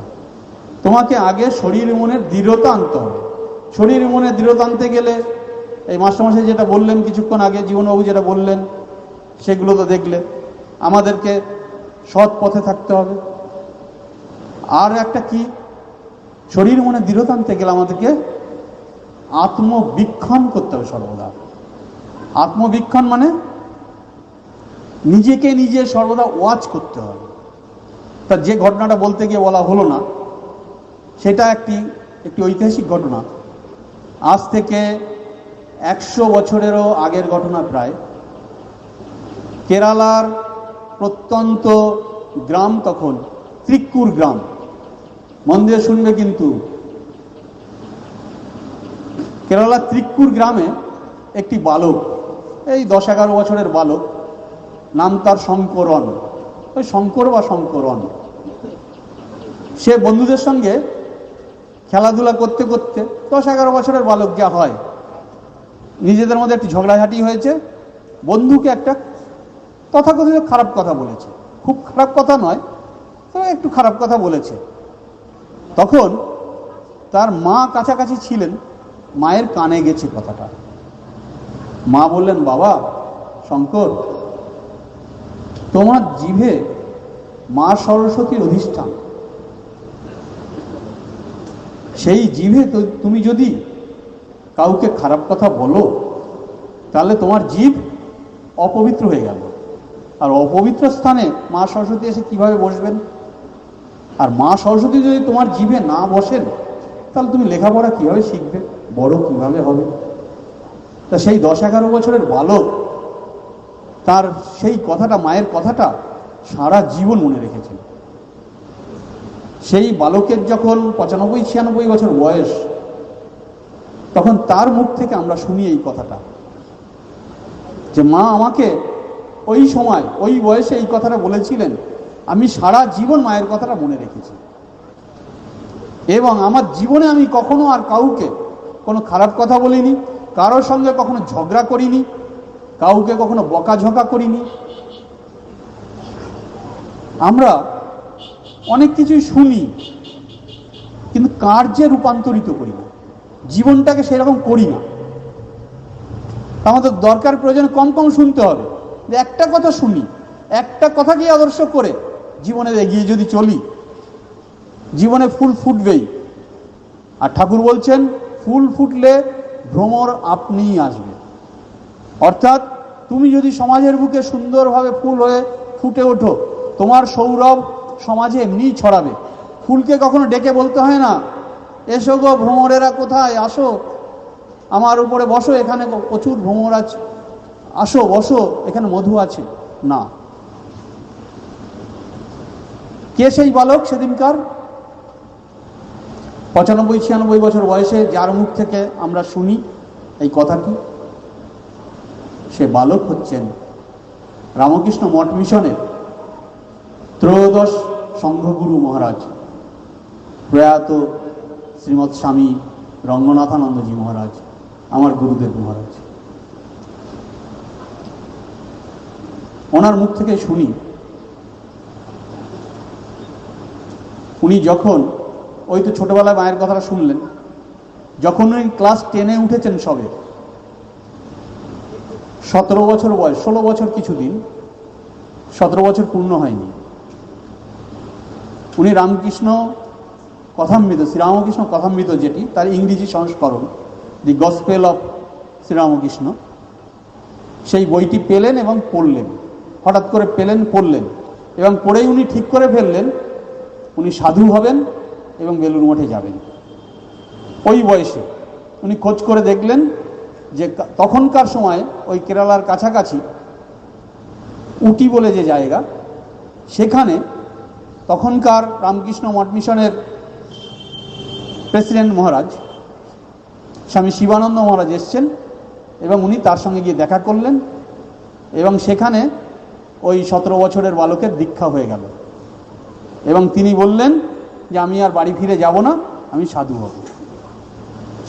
তোমাকে আগে শরীর মনের দৃঢ়তা আনতে হবে। শরীর মনের দৃঢ়তা আনতে গেলে এই মাস্টারমশাই যেটা বললেন কিছুক্ষণ আগে, জীবনবাবু যেটা বললেন, সেগুলো তো দেখলে। আমাদেরকে সৎ পথে থাকতে হবে। আর একটা কি, শরীর মনের দৃঢ়তা আনতে গেলে আমাদেরকে আত্মবীক্ষণ করতে হবে সর্বদা। আত্মবীক্ষণ মানে নিজেকে নিজে সর্বদা ওয়াচ করতে হবে। তা যে ঘটনাটা বলতে গিয়ে বলা হলো না, সেটা একটি ঐতিহাসিক ঘটনা। আজ থেকে 100 বছরেরও আগের ঘটনা প্রায়। কেরালার প্রত্যন্ত গ্রাম, তখন ত্রিক্কুর গ্রাম, মন দিয়ে শুনবে কিন্তু। কেরালার ত্রিক্কুর গ্রামে একটি বালক, এই 10-11 বছরের বালক, নাম তার শঙ্করন, ওই শঙ্কর বা শঙ্করন। সে বন্ধুদের সঙ্গে খেলাধুলা করতে করতে, 10-11 বছরের বালক যা হয়, নিজেদের মধ্যে একটি ঝগড়াঝাটি হয়েছে। বন্ধুকে একটা তথাকথিত খারাপ কথা বলেছে, খুব খারাপ কথা নয়, তবে একটু খারাপ কথা বলেছে। তখন তার মা কাছাকাছি ছিলেন, মায়ের কানে গেছে কথাটা। মা বললেন, বাবা শঙ্কর, তোমার জিভে মা সরস্বতীর অধিষ্ঠান, সেই জিভে তুমি যদি কাউকে খারাপ কথা বলো তাহলে তোমার জিভ অপবিত্র হয়ে গেল। আর অপবিত্র স্থানে মা সরস্বতী এসে কিভাবে বসবেন? আর মা সরস্বতী যদি তোমার জিভে না বসেন তাহলে তুমি লেখাপড়া কিভাবে শিখবে, বড় কিভাবে হবে? তা সেই 10-11 বছরের বালক তার সেই কথাটা, মায়ের কথাটা সারা জীবন মনে রেখেছেন। সেই বালকের যখন 95-96 বছর বয়স, তখন তার মুখ থেকে আমরা শুনি এই কথাটা, যে মা আমাকে ওই সময় ওই বয়সে এই কথাটা বলেছিলেন, আমি সারা জীবন মায়ের কথাটা মনে রেখেছি। এবং আমার জীবনে আমি কখনো আর কাউকে কোনো খারাপ কথা বলিনি, কারোর সঙ্গে কখনো ঝগড়া করিনি, কাউকে কখনো বকাঝকা করিনি। আমরা অনেক কিছুই শুনি কিন্তু কার্যে রূপান্তরিত করি না, জীবনটাকে সেরকম করি না। আমাদের দরকার, প্রয়োজন কম কম শুনতে হবে। একটা কথা শুনি, একটা কথাকে আদর্শ করে জীবনে এগিয়ে যদি চলি, জীবনে ফুল ফুটবেই। আর ঠাকুর বলছেন, ফুল ফুটলে ভ্রমর আপনিই আসবে। অর্থাৎ তুমি যদি সমাজের বুকে সুন্দরভাবে ফুল হয়ে ফুটে ওঠো, তোমার সৌরভ সমাজে এমনিই ছড়াবে। ফুলকে কখনো ডেকে বলতে হয় না, এসো গো ভ্রমরেরা কোথায়, আসো আমার উপরে বসো, এখানে প্রচুর ভ্রমর আছে, আসো বসো, এখানে মধু আছে। না। কে সেই বালক সেদিনকার? 95-96 বছর বয়সে যার মুখ থেকে আমরা শুনি এই কথাটি, সে বালক হচ্ছেন রামকৃষ্ণ মঠ মিশনের ত্রয়োদশ সংঘগুরু মহারাজ, প্রয়াত শ্রীমৎ স্বামী রঙ্গনাথানন্দজি মহারাজ, আমার গুরুদেব মহারাজ। ওনার মুখ থেকে শুনি, উনি যখন ওই তো ছোটবেলায় মায়ের কথাটা শুনলেন, যখন উনি ক্লাস 10-এ উঠেছেন, সবে 17 বছর বয়স, 16 বছর কিছুদিন, 17 বছর পূর্ণ হয়নি, উনি রামকৃষ্ণ কথামৃত, শ্রীরামকৃষ্ণ কথামৃত, যেটি তার ইংরেজি সংস্করণ, দি গসপেল অফ শ্রীরামকৃষ্ণ, সেই বইটি পেলেন এবং পড়লেন। হঠাৎ করে পেলেন, পড়লেন, এবং পড়েই উনি ঠিক করে ফেললেন উনি সাধু হবেন এবং বেলুড় মঠে যাবেন। ওই বয়সে উনি খোঁজ করে দেখলেন যে তখনকার সময় ওই কেরালার কাছাকাছি উটি বলে যে জায়গা, সেখানে তখনকার রামকৃষ্ণ মঠ মিশনের প্রেসিডেন্ট মহারাজ স্বামী শিবানন্দ মহারাজ এসছেন, এবং উনি তার সঙ্গে গিয়ে দেখা করলেন, এবং সেখানে ওই 17 বছরের বালকের দীক্ষা হয়ে গেল, এবং তিনি বললেন যে আমি আর বাড়ি ফিরে যাব না, আমি সাধু হব।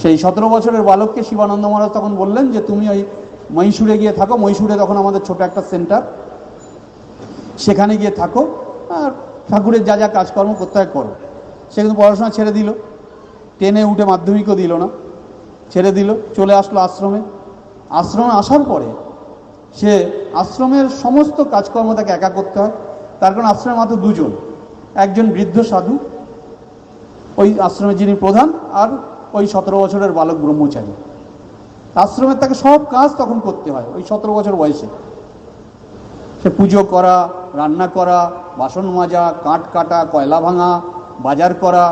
সেই 17 বছরের বালককে শিবানন্দ মহারাজ তখন বললেন যে তুমি ওই মহীশূরে গিয়ে থাকো, মহীশূরে তখন আমাদের ছোট একটা সেন্টার, সেখানে গিয়ে থাকো, আর ঠাকুরের যা যা কাজকর্ম করতে হয় করো। সে কিন্তু পড়াশোনা ছেড়ে দিল, 10-এ উঠে মাধ্যমিকও দিল না, ছেড়ে দিল, চলে আসলো আশ্রমে। আশ্রমে আসার পরে সে আশ্রমের সমস্ত কাজকর্ম তাকে একা করতে হয়, তার কারণ আশ্রমে মাত্র 2 জন, একজন বৃদ্ধ সাধু ওই আশ্রমের যিনি প্রধান, আর ওই 17 বছরের বালক ব্রহ্মচারী। আশ্রমের তাকে সব কাজ তখন করতে হয় ওই 17 বছর বয়সে। সে পুজো করা, রান্না করা, বাসন মাজা, কাঠ কাটা, কয়লা ভাঙা, বাজার করা,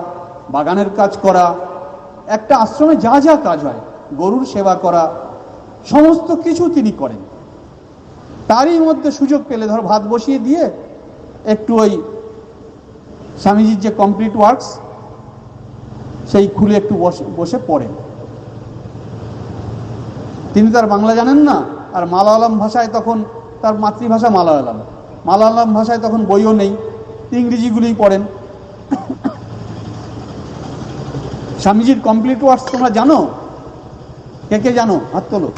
বাগানের কাজ করা, একটা আশ্রমে যা যা কাজ হয়, গরুর সেবা করা, সমস্ত কিছু তিনি করেন। তারই মধ্যে সুযোগ পেলে ধর ভাত বসিয়ে দিয়ে একটু ওই স্বামীজির যে কমপ্লিট ওয়ার্কস সেই খুলে একটু বসে পড়েন। তিনি তার বাংলা জানেন না, আর মালায়ালাম ভাষায় তখন, তার মাতৃভাষা মালায়ালাম, মালায়ালাম ভাষায় তখন বইও নেই, ইংরেজিগুলোই পড়েন। স্বামীজির কমপ্লিট ওয়ার্কস তোমরা জানো? কে কে জানো? হাত তোলো।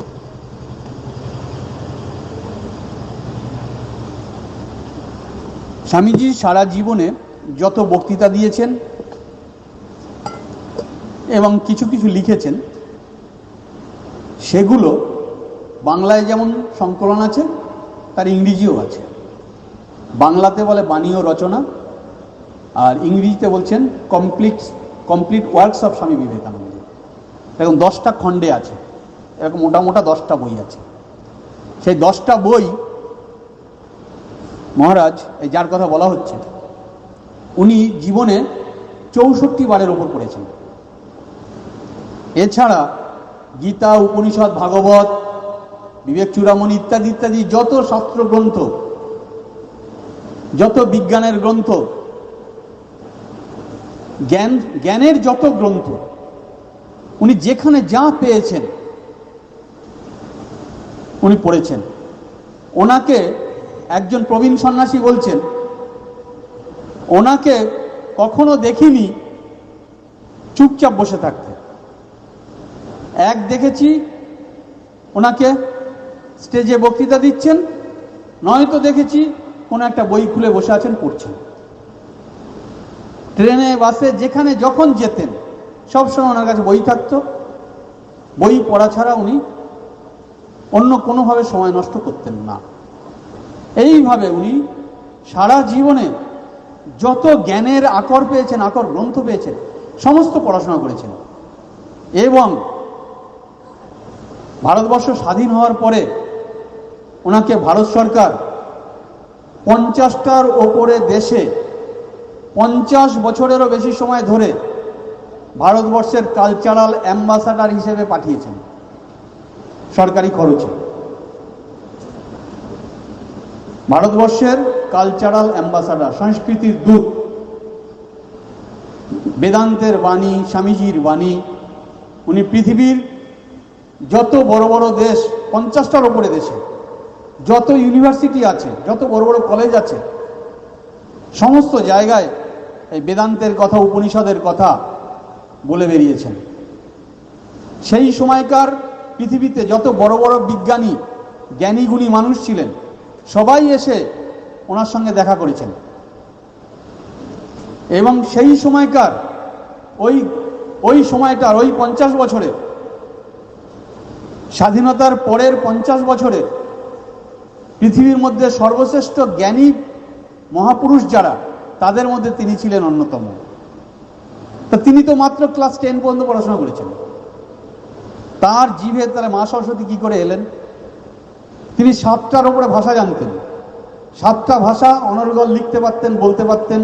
স্বামীজি সারা জীবনে যত বক্তৃতা দিয়েছেন এবং কিছু কিছু লিখেছেন, সেগুলো বাংলায় যেমন সংকলন আছে, তার ইংরেজিও আছে। বাংলাতে বলে বাণী ও রচনা, আর ইংরেজিতে বলছেন complete works of Swami Vivekananda. এরকম 10টা খণ্ডে আছে, এরকম মোটা মোটা 10টা বই আছে। সেই 10টা বই মহারাজ, এই যার কথা বলা হচ্ছে, উনি জীবনে 64 বারের ওপর পড়েছেন। এছাড়া গীতা, উপনিষদ, ভাগবত, বিবেক চূড়ামণি ইত্যাদি ইত্যাদি যত শাস্ত্র গ্রন্থ, যত বিজ্ঞানের গ্রন্থ, জ্ঞানের যত গ্রন্থ, উনি যেখানে যা পেয়েছেন উনি পড়েছেন। ওনাকে একজন প্রবীণ সন্ন্যাসী বলছেন, ওনাকে কখনো দেখিনি চুপচাপ বসে থাকতে। এক দেখেছি ওনাকে স্টেজে বক্তৃতা দিচ্ছেন, নয়তো দেখেছি কোনো একটা বই খুলে বসে আছেন, পড়ছেন। ট্রেনে, বাসে, যেখানে যখন যেতেন সবসময় ওনার কাছে বই থাকতো। বই পড়া ছাড়া উনি অন্য কোনোভাবে সময় নষ্ট করতেন না। এইভাবে উনি সারা জীবনে যত জ্ঞানের আকর পেয়েছেন, আকর গ্রন্থ পেয়েছেন, সমস্ত পড়াশোনা করেছেন। এবং ভারতবর্ষ স্বাধীন হওয়ার পরে ওনাকে ভারত সরকার 50টার ওপরে দেশে 50 বছরেরও বেশি সময় ধরে ভারতবর্ষের কালচারাল অ্যাম্বাসাডার হিসেবে পাঠিয়েছেন সরকারি খরচে। ভারতবর্ষের কালচারাল অ্যাম্বাসাডার, সংস্কৃতির দূত, বেদান্তের বাণী, স্বামীজির বাণী। উনি পৃথিবীর যত বড় বড় দেশ, 50টার ওপরে দেশে যত ইউনিভার্সিটি আছে, যত বড় বড় কলেজ আছে, সমস্ত জায়গায় এই বেদান্তের কথা, উপনিষদের কথা বলে বেরিয়েছেন। সেই সময়কার পৃথিবীতে যত বড় বড় বিজ্ঞানী, জ্ঞানীগুণী মানুষ ছিলেন, সবাই এসে ওনার সঙ্গে দেখা করেছেন। এবং সেই সময়কার ওই সময়টার, ওই 50 বছরে, স্বাধীনতার পরের 50 বছরে পৃথিবীর মধ্যে সর্বশ্রেষ্ঠ জ্ঞানী মহাপুরুষ যারা, তাদের মধ্যে তিনি ছিলেন অন্যতম। তা তিনি তো মাত্র ক্লাস 10 পর্যন্ত পড়াশোনা করেছেন। তার জিভে তারা মা সরস্বতী কি করে এলেন? তিনি 7টার উপরে ভাষা জানতেন, 7টা ভাষা অনর্গল লিখতে পারতেন, বলতে পারতেন।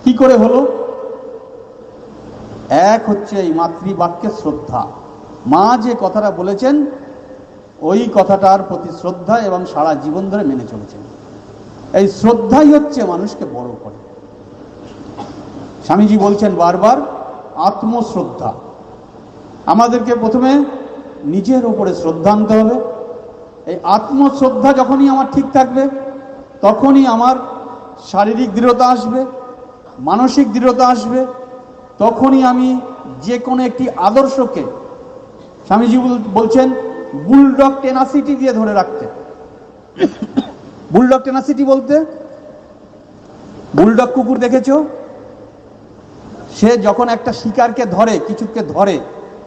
কি করে হলো? এক হচ্ছে এই মাতৃবাক্যের শ্রদ্ধা। মা যে কথাটা বলেছেন, ওই কথাটার প্রতি শ্রদ্ধা, এবং সারা জীবন ধরে মেনে চলেছেন। এই শ্রদ্ধাই হচ্ছে মানুষকে বড় করে। স্বামীজি বলছেন বারবার, আত্মশ্রদ্ধা। আমাদেরকে প্রথমে নিজের উপরে শ্রদ্ধা আনতে হবে। এই আত্মশ্রদ্ধা যখনই আমার ঠিক থাকবে, তখনই আমার শারীরিক দৃঢ়তা আসবে, মানসিক দৃঢ়তা আসবে। তখনই আমি যে কোনো একটি আদর্শকে, স্বামীজি বলছেন, বুলডগ টেনাসিটি দিয়ে ধরে রাখতে। বুলডগ টেনাসিটি বলতে, বুলডগ কুকুর দেখেছো? সে যখন একটা শিকারকে ধরে, কিছুকে ধরে,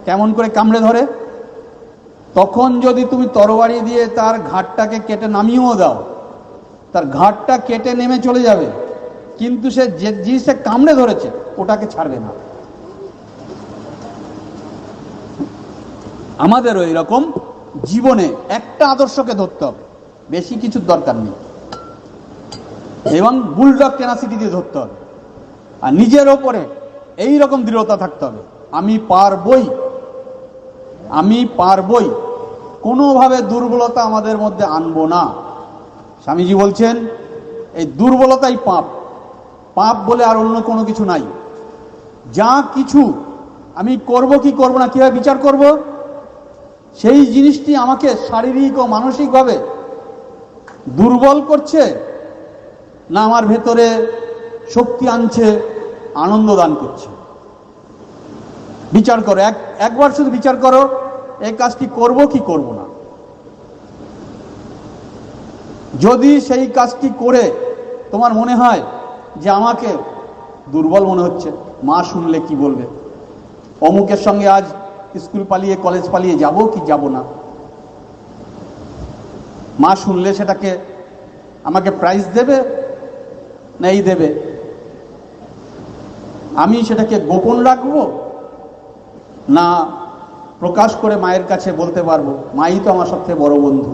কেমন করে কামড়ে ধরে? তখন যদি তুমি তরবারি দিয়ে তার ঘাটটাকে কেটে নামিয়েও দাও, তার ঘাটটা কেটে নেমে চলে যাবে, কিন্তু সে যে জিনিসটা কামড়ে ধরেছে ওটাকে ছাড়বে না। আমাদেরও এরকম জীবনে একটা আদর্শকে ধরতে হবে, বেশি কিছুর দরকার নেই, এবং বুলডগ টেনাসিটি দিয়ে ধরতে হবে। আর নিজের ওপরে এই রকম দৃঢ়তা থাকতে হবে, আমি পারবই, আমি পারবই। কোনোভাবে দুর্বলতা আমাদের মধ্যে আনবো না। স্বামীজি বলছেন, এই দুর্বলতাই পাপ। পাপ বলে আর অন্য কোনো কিছু নাই। যা কিছু আমি করব কি করব না, কিভাবে বিচার করব, সেই জিনিসটি আমাকে শারীরিক ও মানসিকভাবে দুর্বল করছে না আমার ভেতরে শক্তি আনছে, আনন্দ দান করছে। বিচার করো, একবার শুধু বিচার করো, এই কাজটি করব কি করব না। যদি সেই কাজটি করে তোমার মনে হয় যে আমাকে দুর্বল মনে হচ্ছে, মা শুনলে কি বলবে, অমুকের সঙ্গে আজ স্কুল পালিয়ে, কলেজ পালিয়ে যাব কি যাব না, মা শুনলে সেটাকে আমাকে প্রাইজ দেবে না এই দেবে, আমি সেটাকে গোপন রাখবো না প্রকাশ করে মায়ের কাছে বলতে পারবো, মাই তো আমার সবথেকে বড় বন্ধু।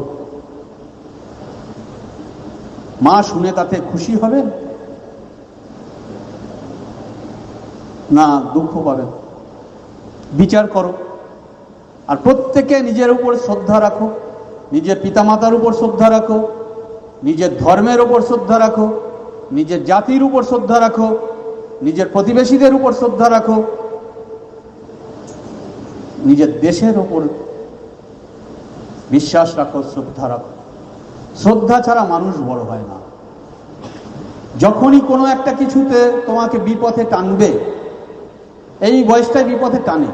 মা শুনে তাতে খুশি হবেন না দুঃখ পাবেন? বিচার করো। আর প্রত্যেকে নিজের উপর শ্রদ্ধা রাখো, নিজের পিতামাতার উপর শ্রদ্ধা রাখো, নিজের ধর্মের উপর শ্রদ্ধা রাখো, নিজের জাতির উপর শ্রদ্ধা রাখো, নিজের প্রতিবেশীদের উপর শ্রদ্ধা রাখো, নিজের দেশের উপর বিশ্বাস রাখো, শ্রদ্ধা রাখো। শ্রদ্ধা ছাড়া মানুষ বড় হয় না। যখনই কোনো একটা কিছুতে তোমাকে বিপথে টানবে, এই বয়সটাই বিপথে টানে,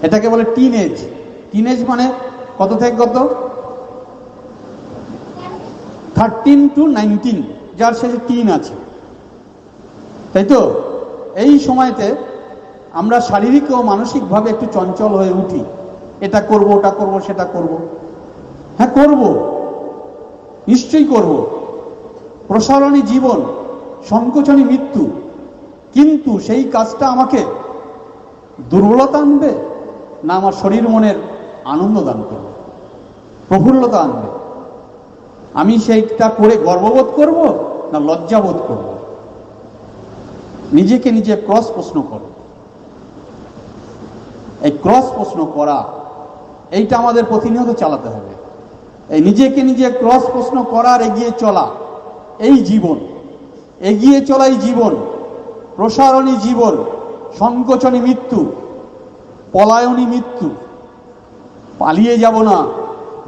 এটাকে বলে টিনেজ। টিনেজ মানে কত থেকে কত? 13 to 19, যার শেষে 3 আছে, তাই তো? এই সময়তে আমরা শারীরিক ও মানসিকভাবে একটু চঞ্চল হয়ে উঠি, এটা করব, ওটা করব, সেটা করব। হ্যাঁ করব, নিশ্চয়ই করব। প্রসারণী জীবন, সংকোচনী মৃত্যু। কিন্তু সেই কাজটা আমাকে দুর্বলতা আনবে না আমার শরীর মনের আনন্দ দান করবে, প্রফুল্লতা আনবে? আমি সেইটা করে গর্ববোধ করব না লজ্জাবোধ করব? নিজেকে নিজে ক্রস প্রশ্ন করো। এই ক্রস প্রশ্ন করা, এইটা আমাদের প্রতিনিয়ত চালাতে হবে। এই নিজেকে নিজে ক্রস প্রশ্ন করার, এগিয়ে চলা, এই জীবন। এগিয়ে চলাই জীবন, প্রসারণী জীবন, সংকোচনী মৃত্যু, পলায়নী মৃত্যু। পালিয়ে যাব না।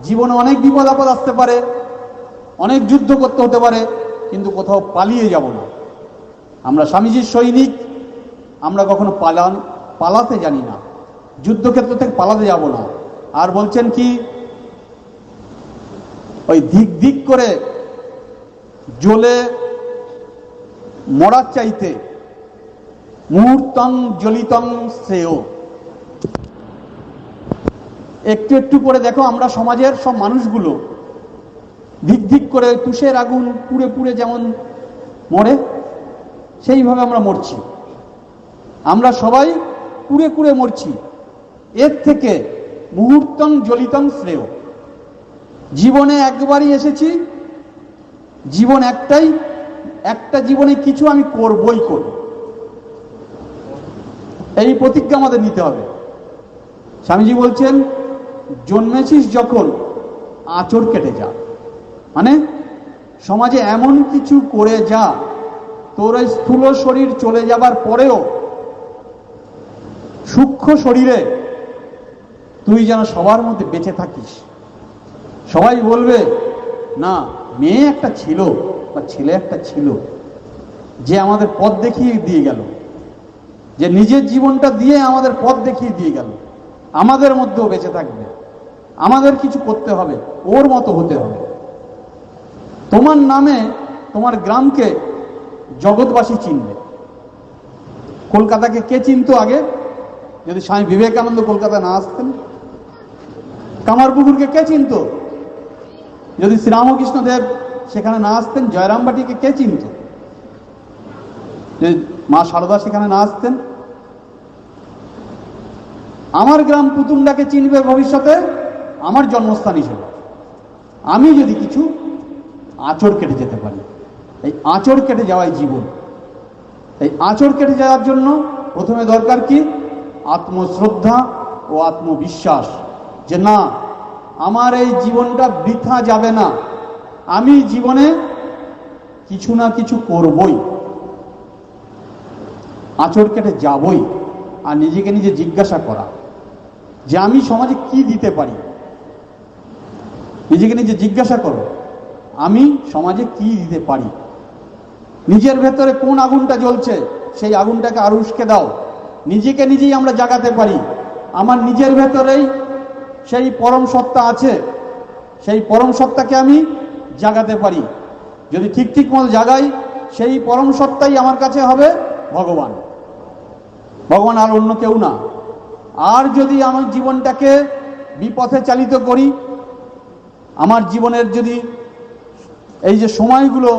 জীবনে অনেক বিপদ আপদ আসতে পারে, অনেক যুদ্ধ করতে হতে পারে, কিন্তু কোথাও পালিয়ে যাব না। আমরা স্বামীজির সৈনিক, আমরা কখনো পালাতে জানি না, যুদ্ধক্ষেত্র থেকে পালাতে যাব না। আর বলছেন কি, ওই ধিক ধিক করে জ্বলে মরার চাইতে মুহূর্তং জ্বলিতং শ্রেয়। একটু একটু করে দেখো, আমরা সমাজের সব মানুষগুলো ধিক ধিক করে তুষের আগুন পুড়ে পুড়ে যেমন মরে, সেইভাবে আমরা মরছি। আমরা সবাই পুড়ে পুড়ে মরছি। এর থেকে মুহূর্তং জ্বলিতং শ্রেয়। জীবনে একবারই এসেছি, জীবন একটাই, একটা জীবনে কিছু আমি করবই করব, এই প্রতিজ্ঞা আমাদের নিতে হবে। স্বামীজি বলছেন, জন্মেছিস যখন আঁচড় কেটে যা। মানে সমাজে এমন কিছু করে যা, তোর ওই স্থূল শরীর চলে যাবার পরেও সূক্ষ্ম শরীরে তুই যেন সবার মধ্যে বেঁচে থাকিস। সবাই বলবে, না মেয়ে একটা ছিল বা ছেলে একটা ছিল, যে আমাদের পথ দেখিয়ে দিয়ে গেল, যে নিজের জীবনটা দিয়ে আমাদের পথ দেখিয়ে দিয়ে গেল। আমাদের মধ্যেও বেঁচে থাকবে, আমাদের কিছু করতে হবে, ওর মতো হতে হবে। তোমার নামে তোমার গ্রামকে জগৎবাসী চিনবে। কলকাতাকে কে চিনতো আগে? যদি স্বামী বিবেকানন্দ কলকাতা না আসতেন। কামারপুকুরকে কে চিনত যদি শ্রীরামকৃষ্ণ দেব সেখানে না আসতেন? জয়রামবাটিকে কে চিনত যদি মা সারদা সেখানে না আসতেন? আমার গ্রাম পুতুন্ডাকে চিনবে ভবিষ্যতে আমার জন্মস্থান হিসেবে, আমি যদি কিছু আঁচড় কেটে যেতে পারি। এই আঁচড় কেটে যাওয়াই জীবন। এই আঁচড় কেটে যাওয়ার জন্য প্রথমে দরকার কি? আত্মশ্রদ্ধা ও আত্মবিশ্বাস, যে না, আমার এই জীবনটা বৃথা যাবে না, আমি জীবনে কিছু না কিছু করবই, আঁচড় কেটে যাবই। আর নিজেকে নিজে জিজ্ঞাসা করা যে আমি সমাজে কি দিতে পারি। নিজেকে নিজে জিজ্ঞাসা করো, আমি সমাজে কি দিতে পারি। নিজের ভেতরে কোন আগুনটা জ্বলছে, সেই আগুনটাকে আরো উস্কে দাও। নিজেকে নিজেই আমরা জাগাতে পারি। আমার নিজের ভেতরেই সেই পরম সত্তা আছে, সেই পরম সত্তাকে আমি জাগাতে পারি। যদি ঠিক ঠিক মতো জাগাই, সেই পরম সত্তাই আমার কাছে হবে ভগবান। ভগবান আর অন্য কেউ না। আর যদি আমার জীবনটাকে বিপথে চালিত করি, আমার জীবনের যদি এই যে সময়গুলো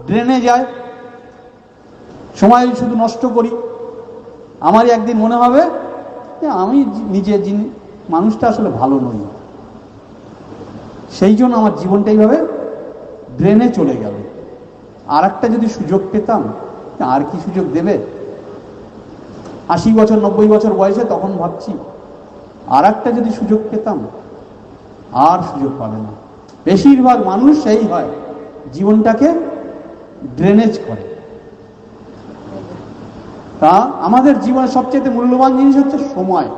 ড্রেনে যায়, সময় শুধু নষ্ট করি, আমারই একদিন মনে হবে যে আমি নিজে মানুষটা আসলে ভালো নই। সেই জন্য আমার জীবনটা এইভাবে ড্রেনে চলে গেল। আর একটা যদি সুযোগ পেতাম, আর কি সুযোগ দেবে? 80 বছর 90 বছর বয়সে তখন ভাবছি, আর একটা যদি সুযোগ পেতাম। আর সুযোগ পাবে না। বেশিরভাগ মানুষ সেই হয়, জীবনটাকে ড্রেনেজ করে। তা আমাদের জীবনের সবচেয়ে মূল্যবান জিনিস হচ্ছে সময়।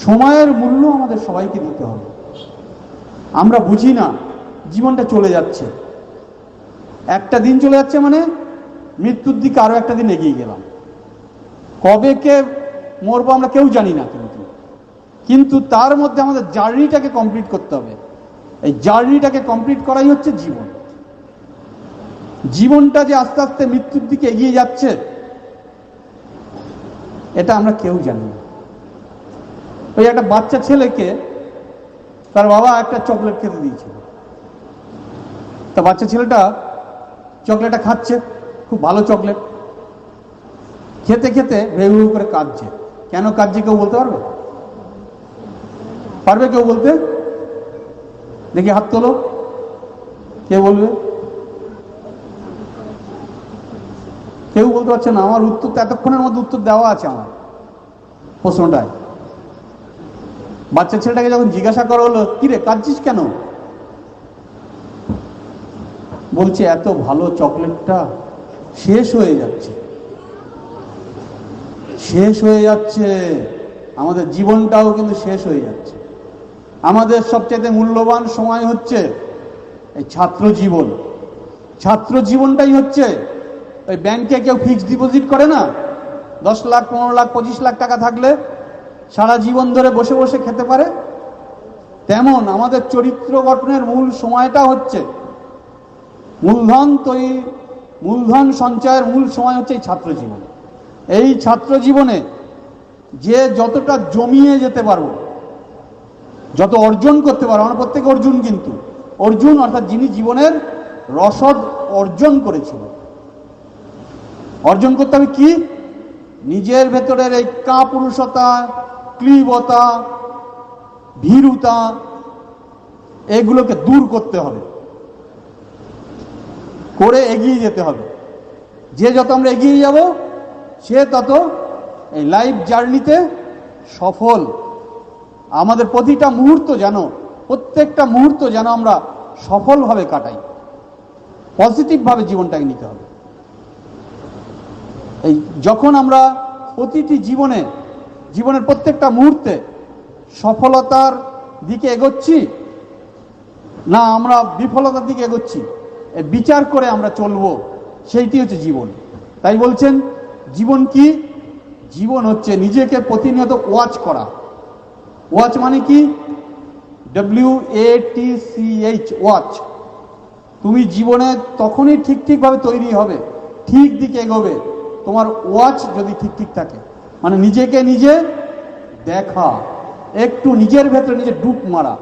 সময়ের মূল্য আমাদের সবাইকে দিতে হবে। আমরা বুঝি না, জীবনটা চলে যাচ্ছে, একটা দিন চলে যাচ্ছে মানে মৃত্যুর দিকে আরো একটা দিন এগিয়ে গেলাম। কবে কে মরবো আমরা কেউ জানি না, কিন্তু তার মধ্যে আমাদের জার্নিটাকে কমপ্লিট করতে হবে। এই জার্নিটাকে কমপ্লিট করাই হচ্ছে জীবন। জীবনটা যে আস্তে আস্তে মৃত্যুর দিকে এগিয়ে যাচ্ছে, এটা আমরা কেউ জানি না। ওই একটা বাচ্চা ছেলেকে তার বাবা একটা চকলেট খেতে দিয়েছিল। তা বাচ্চা ছেলেটা চকলেটটা খাচ্ছে, খুব ভালো চকলেট। খেতে খেতে ভেউ ভেউ করে কাঁদছে। কেন কাঁদছে কেউ বলতে পারবে? পারবে কেউ বলতে? দেখি হাত তোলো, কে বলবে? কেউ বলতে পারছে না। আমার উত্তর তো এতক্ষণের মধ্যে উত্তর দেওয়া আছে আমার প্রশ্নটায়। বাচ্চা ছেলেটাকে যখন জিজ্ঞাসা করা হলো, কিরে কাঁদছিস কেন, বলছে এত ভালো চকলেটটা শেষ হয়ে যাচ্ছে, শেষ হয়ে যাচ্ছে, আমাদের জীবনটাও কিন্তু শেষ হয়ে যাচ্ছে। আমাদের সবচেয়ে মূল্যবান সময় হচ্ছে এই ছাত্র জীবন। ছাত্র জীবনটাই হচ্ছে, ওই ব্যাংকে কেউ ফিক্সড ডিপোজিট করে না, 10 লাখ 15 লাখ 25 লাখ টাকা থাকলে সারা জীবন ধরে বসে বসে খেতে পারে, তেমন আমাদের চরিত্র গঠনের মূল সময়টা হচ্ছে, মূলধন সঞ্চয়ের মূল সময় হচ্ছে এই ছাত্র জীবন। এই ছাত্র জীবনে যে যতটা জমিয়ে যেতে পারবো, যত অর্জন করতে পারবো, আমরা প্রত্যেকে অর্জুন, কিন্তু অর্জুন অর্থাৎ যিনি জীবনের রসদ অর্জন করেছিল। অর্জন করতে হবে কি? নিজের ভেতরের এই কাপুরুষতা, ক্লীবতা, ভীরুতা, এগুলোকে দূর করতে হবে, করে এগিয়ে যেতে হবে। যে যত আমরা এগিয়ে যাব, সে তত এই লাইফ জার্নিতে সফল। আমাদের প্রতিটা মুহূর্ত যেন, প্রত্যেকটা মুহূর্ত যেন আমরা সফলভাবে কাটাই, পজিটিভভাবে জীবনটাকে নিতে হবে। এই যখন আমরা প্রতিটি জীবনের প্রত্যেকটা মুহূর্তে সফলতার দিকে এগোচ্ছি না আমরা বিফলতার দিকে এগোচ্ছি, বিচার করে আমরা চলবো, সেইটি হচ্ছে জীবন। তাই বলছেন জীবন কি? জীবন হচ্ছে নিজেকে প্রতিনিয়ত ওয়াচ করা। ওয়াচ মানে কি? WATCH, watch. তুমি জীবনে তখনই ঠিকভাবে তৈরি হবে, ঠিক দিকে এগোবে তোমার ওয়াচ যদি ঠিক থাকে। মানে নিজেকে নিজে দেখা, একটু নিজের ভেতরে নিজে ডুব মারা,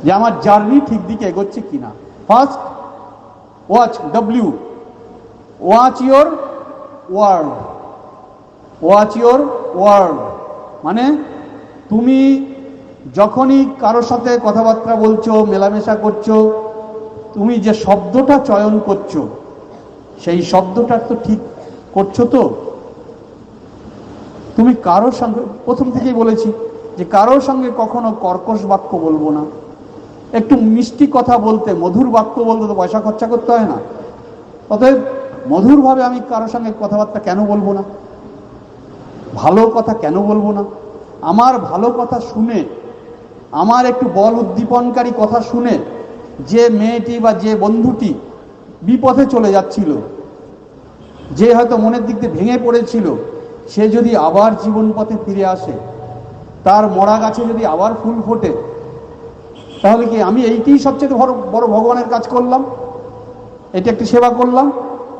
যে আমার জার্নি ঠিক দিকে এগোচ্ছে কিনা। First watch, watch your world. Watch your world মানে তুমি যখনই কারোর সাথে কথাবার্তা বলছো, মেলামেশা করছো, তুমি যে শব্দটা চয়ন করছো, সেই শব্দটা তো ঠিক করছো তো? তুমি কারোর সঙ্গে, প্রথম থেকেই বলেছি যে কারোর সঙ্গে কখনো কর্কশ বাক্য বলবো না। একটু মিষ্টি কথা বলতে, মধুর বাক্য বলতে তো পয়সা খরচা করতে হয় না। অতএব মধুরভাবে আমি কারোর সঙ্গে কথাবার্তা কেন বলবো না? ভালো কথা কেন বলবো না? আমার ভালো কথা শুনে, আমার একটু বল উদ্দীপনকারী কথা শুনে যে মেয়েটি বা যে বন্ধুটি বিপথে চলে যাচ্ছিল, যে হয়তো মনের দিক দিয়ে ভেঙে পড়েছিল, সে যদি আবার জীবন পথে ফিরে আসে, তার মরা গাছে যদি আবার ফুল ফোটে, তাহলে কি আমি এইটি সবচেয়ে বড় ভগবানের কাজ করলাম? এটা একটি সেবা করলাম?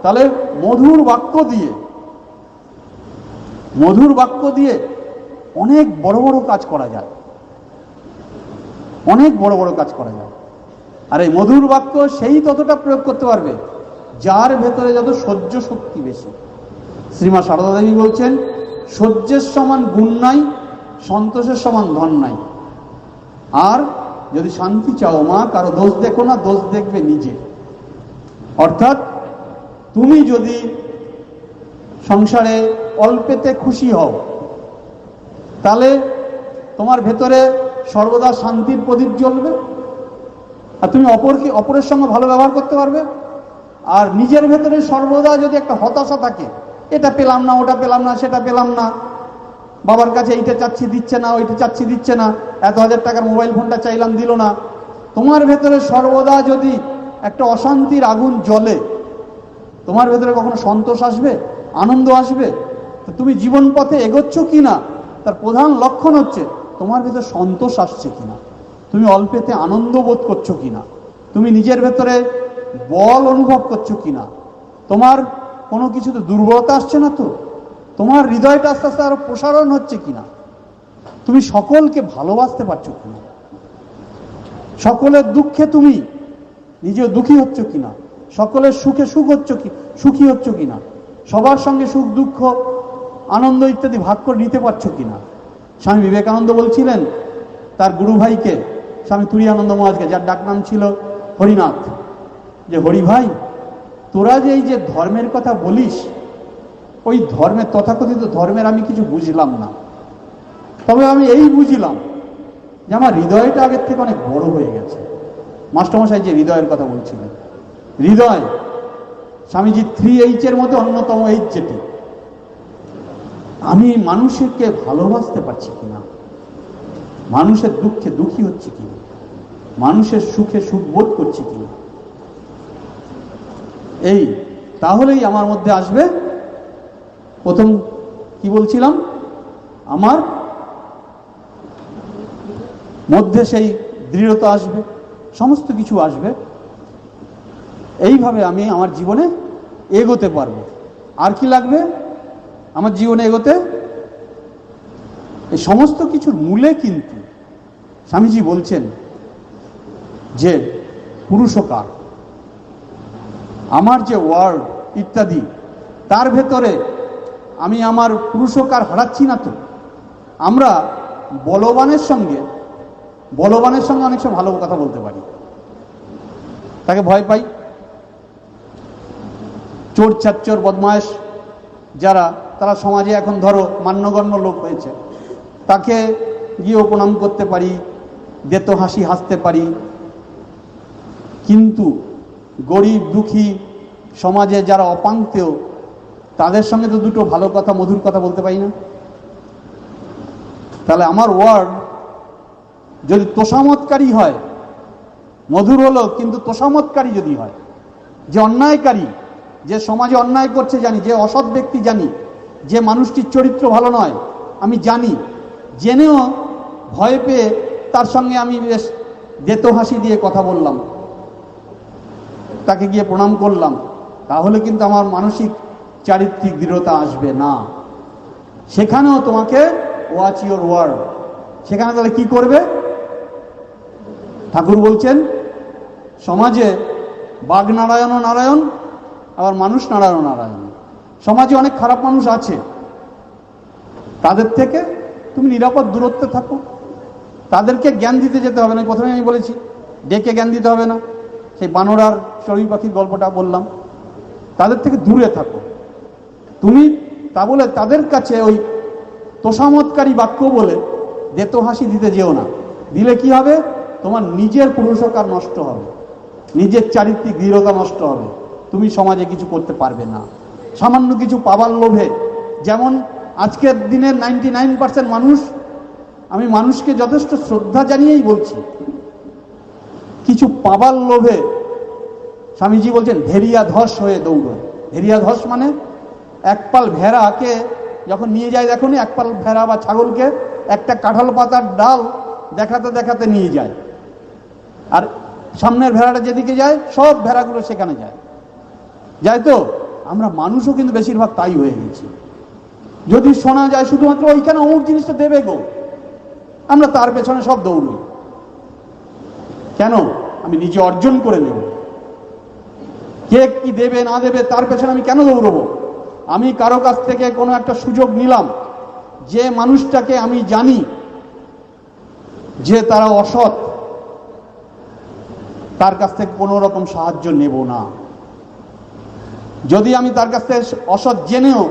তাহলে মধুর বাক্য দিয়ে অনেক বড় বড় কাজ করা যায়, অনেক বড় বড় কাজ করা যায়। আর এই মধুর বাক্য সেই ততটা প্রয়োগ করতে পারবে যার ভেতরে যত সহ্য শক্তি বেশি। শ্রীমা সারদা দেবী বলছেন, সহ্যের সমান গুণ নাই, সন্তোষের সমান ধন নাই। আর যদি শান্তি চাও মা, কারো দোষ দেখো না, দোষ দেখবে নিজে। অর্থাৎ তুমি যদি সংসারে অল্পেতে খুশি হও, তাহলে তোমার ভেতরে সর্বদা শান্তির প্রদীপ জ্বলবে, আর তুমি অপরের সঙ্গে ভালো ব্যবহার করতে পারবে। আর নিজের ভেতরে সর্বদা যদি একটা হতাশা থাকে, এটা পেলাম না, ওটা পেলাম না, সেটা পেলাম না, বাবার কাছে এইটা চাচ্ছি দিচ্ছে না, ওইটা চাচ্ছি দিচ্ছে না, এত হাজার টাকার মোবাইল ফোনটা চাইলাম দিল না, তোমার ভেতরে সর্বদা যদি একটা অশান্তির আগুন জ্বলে, তোমার ভেতরে কখনো সন্তোষ আসবে, আনন্দ আসবে? তো তুমি জীবন পথে এগোচ্ছ কিনা তার প্রধান লক্ষণ হচ্ছে তোমার ভেতরে সন্তোষ আসছে কিনা, তুমি অল্পেতে আনন্দ বোধ করছো কিনা, তুমি নিজের ভেতরে বল অনুভব করছো কিনা, তোমার কোনো কিছুতে দুর্বলতা আসছে না তো, তোমার হৃদয়টা আস্তে আস্তে আরো প্রসারণ হচ্ছে কিনা, তুমি সকলকে ভালোবাসতে পারছো কিনা, সকলের দুঃখে তুমি নিজে দুঃখী হচ্ছ কিনা, সকলের সুখে সুখী হচ্ছ কিনা, সবার সঙ্গে সুখ দুঃখ আনন্দ ইত্যাদি ভাগ করে নিতে পারছো কিনা। স্বামী বিবেকানন্দ বলছিলেন তার গুরু ভাইকে, স্বামী তুরীয়ানন্দ মহারাজকে, যার ডাকনাম ছিল হরিনাথ, যে হরি ভাই, তোরা যে এই যে ধর্মের কথা বলিস, ওই ধর্মের, তথাকথিত ধর্মের আমি কিছু বুঝলাম না, তবে আমি এই বুঝলাম যে আমার হৃদয়টা আগের থেকে অনেক বড় হয়ে গেছে। মাস্টারমশাই যে হৃদয়ের কথা বলছিলেন, হৃদয়, স্বামীজি 3H এর মধ্যে অন্যতম H যেটি, আমি মানুষকে ভালোবাসতে পারছি কিনা, মানুষের দুঃখে দুঃখী হচ্ছে কিনা, মানুষের সুখে সুখ বোধ করছি কিনা, এই তাহলেই আমার মধ্যে আসবে প্রথম কি বলছিলাম, আমার মধ্যে সেই দৃঢ়তা আসবে, সমস্ত কিছু আসবে। এইভাবে আমি আমার জীবনে এগোতে পারবো। আর কি লাগবে আমার জীবনে এগোতে? এই সমস্ত কিছুর মূলে কিন্তু স্বামীজি বলছেন যে পুরুষকার, আমার যে ওয়ার্ড ইত্যাদি, তার ভেতরে আমি আমার পুরুষকার হারাচ্ছি না তো। আমরা বলবানের সঙ্গে অনেক সময় ভালো কথা বলতে পারি, তাকে ভয় পাই। চোর চাচ্চর বদমায়েশ যারা, তারা সমাজে এখন ধরো মান্যগণ্য লোক হয়েছে, তাকে গিয়েও প্রণাম করতে পারি, দেতো হাসি হাসতে পারি। কিন্তু গরিব দুঃখী সমাজে যারা অপাঙ্ক্তেয়, তাদের সঙ্গে তো দুটো ভালো কথা, মধুর কথা বলতে পারি না। তাহলে আমার ওয়ার্ড যদি তোষামতকারী হয়, মধুর হলো কিন্তু তোষামতকারী যদি হয়, যে অন্যায়কারী, যে সমাজে অন্যায় করছে জানি, যে অসৎ ব্যক্তি জানি, যে মানুষটির চরিত্র ভালো নয় আমি জানি, জেনেও ভয় পেয়ে তার সঙ্গে আমি বেশ দেতো হাসি দিয়ে কথা বললাম, তাকে গিয়ে প্রণাম করলাম, তাহলে কিন্তু আমার মানসিক চারিত্রিক দৃঢ়তা আসবে না। সেখানেও তোমাকে ওয়াচ ইউর ওয়ার্ড। সেখানে তাহলে কি করবে? ঠাকুর বলছেন সমাজে বাঘ নারায়ণ নারায়ণ, আবার মানুষ নারায়ণ নারায়ণ। সমাজে অনেক খারাপ মানুষ আছে, তাদের থেকে তুমি নিরাপদ দূরত্বে থাকো। তাদেরকে জ্ঞান দিতে যেতে হবে না, প্রথমে আমি বলেছি, ডেকে জ্ঞান দিতে হবে না। সেই বানর আর চড়ুই পাখির গল্পটা বললাম, তাদের থেকে দূরে থাকো তুমি। তা বলে তাদের কাছে ওই তোষামতকারী বাক্য বলে দেতো হাসি দিতে যেও না। দিলে কি হবে? তোমার নিজের পুরুষকার নষ্ট হবে, নিজের চারিত্রিক দৃঢ়তা নষ্ট হবে, তুমি সমাজে কিছু করতে পারবে না। সামান্য কিছু পাবার লোভে, যেমন আজকের দিনের 99% মানুষ, আমি মানুষকে যথেষ্ট শ্রদ্ধা জানিয়েই বলছি, কিছু পাবার লোভে স্বামীজি বলছেন ভেরিয়া ধস হয়ে দৌড়। ভেরিয়া ধস মানে একপাল ভেড়াকে যখন নিয়ে যায়, দেখুন একপাল ভেড়া বা ছাগলকে একটা কাঁঠাল পাতার ডাল দেখাতে দেখাতে নিয়ে যায়, আর সামনের ভেড়াটা যেদিকে যায় সব ভেড়াগুলো সেখানে যায়। তো আমরা মানুষও কিন্তু বেশিরভাগ তাই হয়ে গেছি। যদি শোনা যায় শুধুমাত্র ওইখানে অমুক জিনিসটা দেবে গো, আমরা তার পেছনে সব দৌড়ই। কেন? আমি নিজে অর্জন করে নেব, কে কি দেবে না দেবে তার পেছনে আমি কেন দৌড়বো? আমি কারো কাছ থেকে কোনো একটা সুযোগ নিলাম, যে মানুষটাকে আমি জানি যে তারা অসৎ, তার কাছ থেকে কোনো রকম সাহায্য নেব না। যদি আমি তার কাছ থেকে অসৎ জেনেও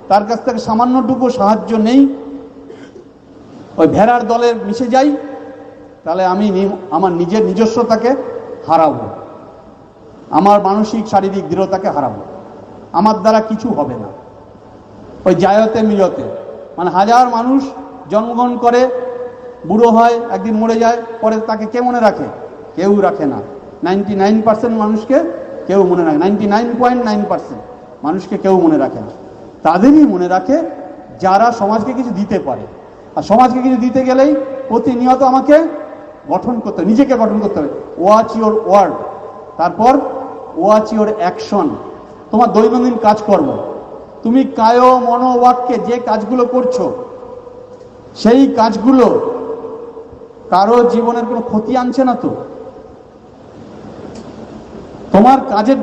তার কাছ থেকে সামান্যটুকু সাহায্য নেই, ওই ভেড়ার দলে মিশে যাই, তাহলে আমি আমার নিজের নিজস্বতাকে হারাবো, আমার মানসিক শারীরিক দৃঢ়তাকে হারাবো। আমার দ্বারা কিছু হবে না। ওই জায়তে মিলতে, মানে হাজার মানুষ জন্মগ্রহণ করে, বুড়ো হয়, একদিন মরে যায়, পরে তাকে কে মনে রাখে? কেউ রাখে না। 99% মানুষকে কেউ মনে রাখে, 99.9% মানুষকে কেউ মনে রাখে না। তাদেরই মনে রাখে যারা সমাজকে কিছু দিতে পারে। আর সমাজকে কিছু দিতে গেলেই প্রতিনিয়ত আমাকে গঠন করতে হবে, নিজেকে গঠন করতে হবে। ওয়াচ ইউর ওয়ার্ড, তারপর ওয়াচ ইউর অ্যাকশন। তোমার দৈনন্দিন কাজকর্ম, তুমি কায় মনোবাক্যে যে কাজগুলো করছো, সেই কাজগুলো কারো জীবনের কোনো ক্ষতি আনছে না তো? তোমার কাজের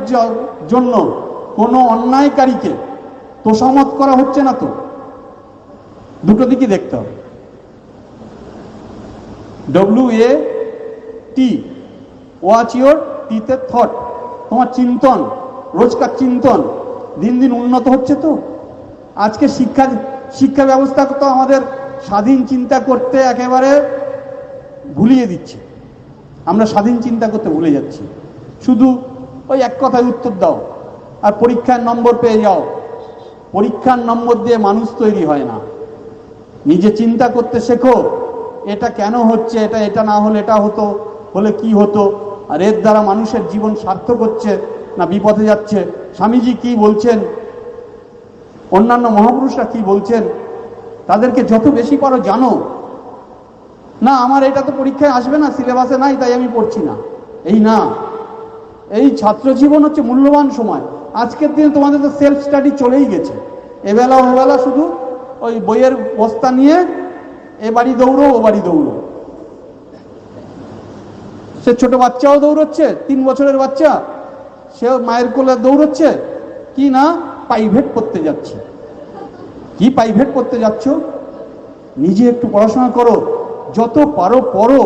জন্য কোনো অন্যায়কারীকে তোষামত করা হচ্ছে না তো? দুটো দিকই দেখতে হবে। WAT, ওয়াচ ইউর টিতে থট। তোমার চিন্তন, রোজকার চিন্তন দিন দিন উন্নত হচ্ছে তো? আজকে শিক্ষা ব্যবস্থা তো আমাদের স্বাধীন চিন্তা করতে একেবারে ভুলিয়ে দিচ্ছে। আমরা স্বাধীন চিন্তা করতে ভুলে যাচ্ছি, শুধু ওই এক কথায় উত্তর দাও আর পরীক্ষার নম্বর পেয়ে যাও। পরীক্ষার নম্বর দিয়ে মানুষ তৈরি হয় না। নিজে চিন্তা করতে শেখো, এটা কেন হচ্ছে, এটা না হলে এটা হতো, হলে কি হতো, আর এর দ্বারা মানুষের জীবন সার্থক হচ্ছে না বিপথে যাচ্ছে। স্বামীজি কি বলছেন, অন্যান্য মহাপুরুষরা কি বলছেন, তাদেরকে যত বেশি পারো জানো। না আমার এটা তো পরীক্ষায় আসবে না, সিলেবাসে নাই, তাই আমি পড়ছি না, এই না। এই ছাত্র জীবন হচ্ছে মূল্যবান সময়। আজকের দিনে তোমাদের তো সেলফ স্টাডি চলেই গেছে, এবেলা ওবেলা শুধু ওই বইয়ের বস্তা নিয়ে এ বাড়ি দৌড়ো ও বাড়ি দৌড়ো। সে ছোট বাচ্চাও দৌড়চ্ছে, 3 বছরের বাচ্চা, সেও মায়ের কোলে দৌড়চ্ছে, কি না প্রাইভেট পড়তে যাচ্ছে। কি প্রাইভেট পড়তে যাচ্ছ? নিজে একটু পড়াশোনা করো, যত পারো পড়ো।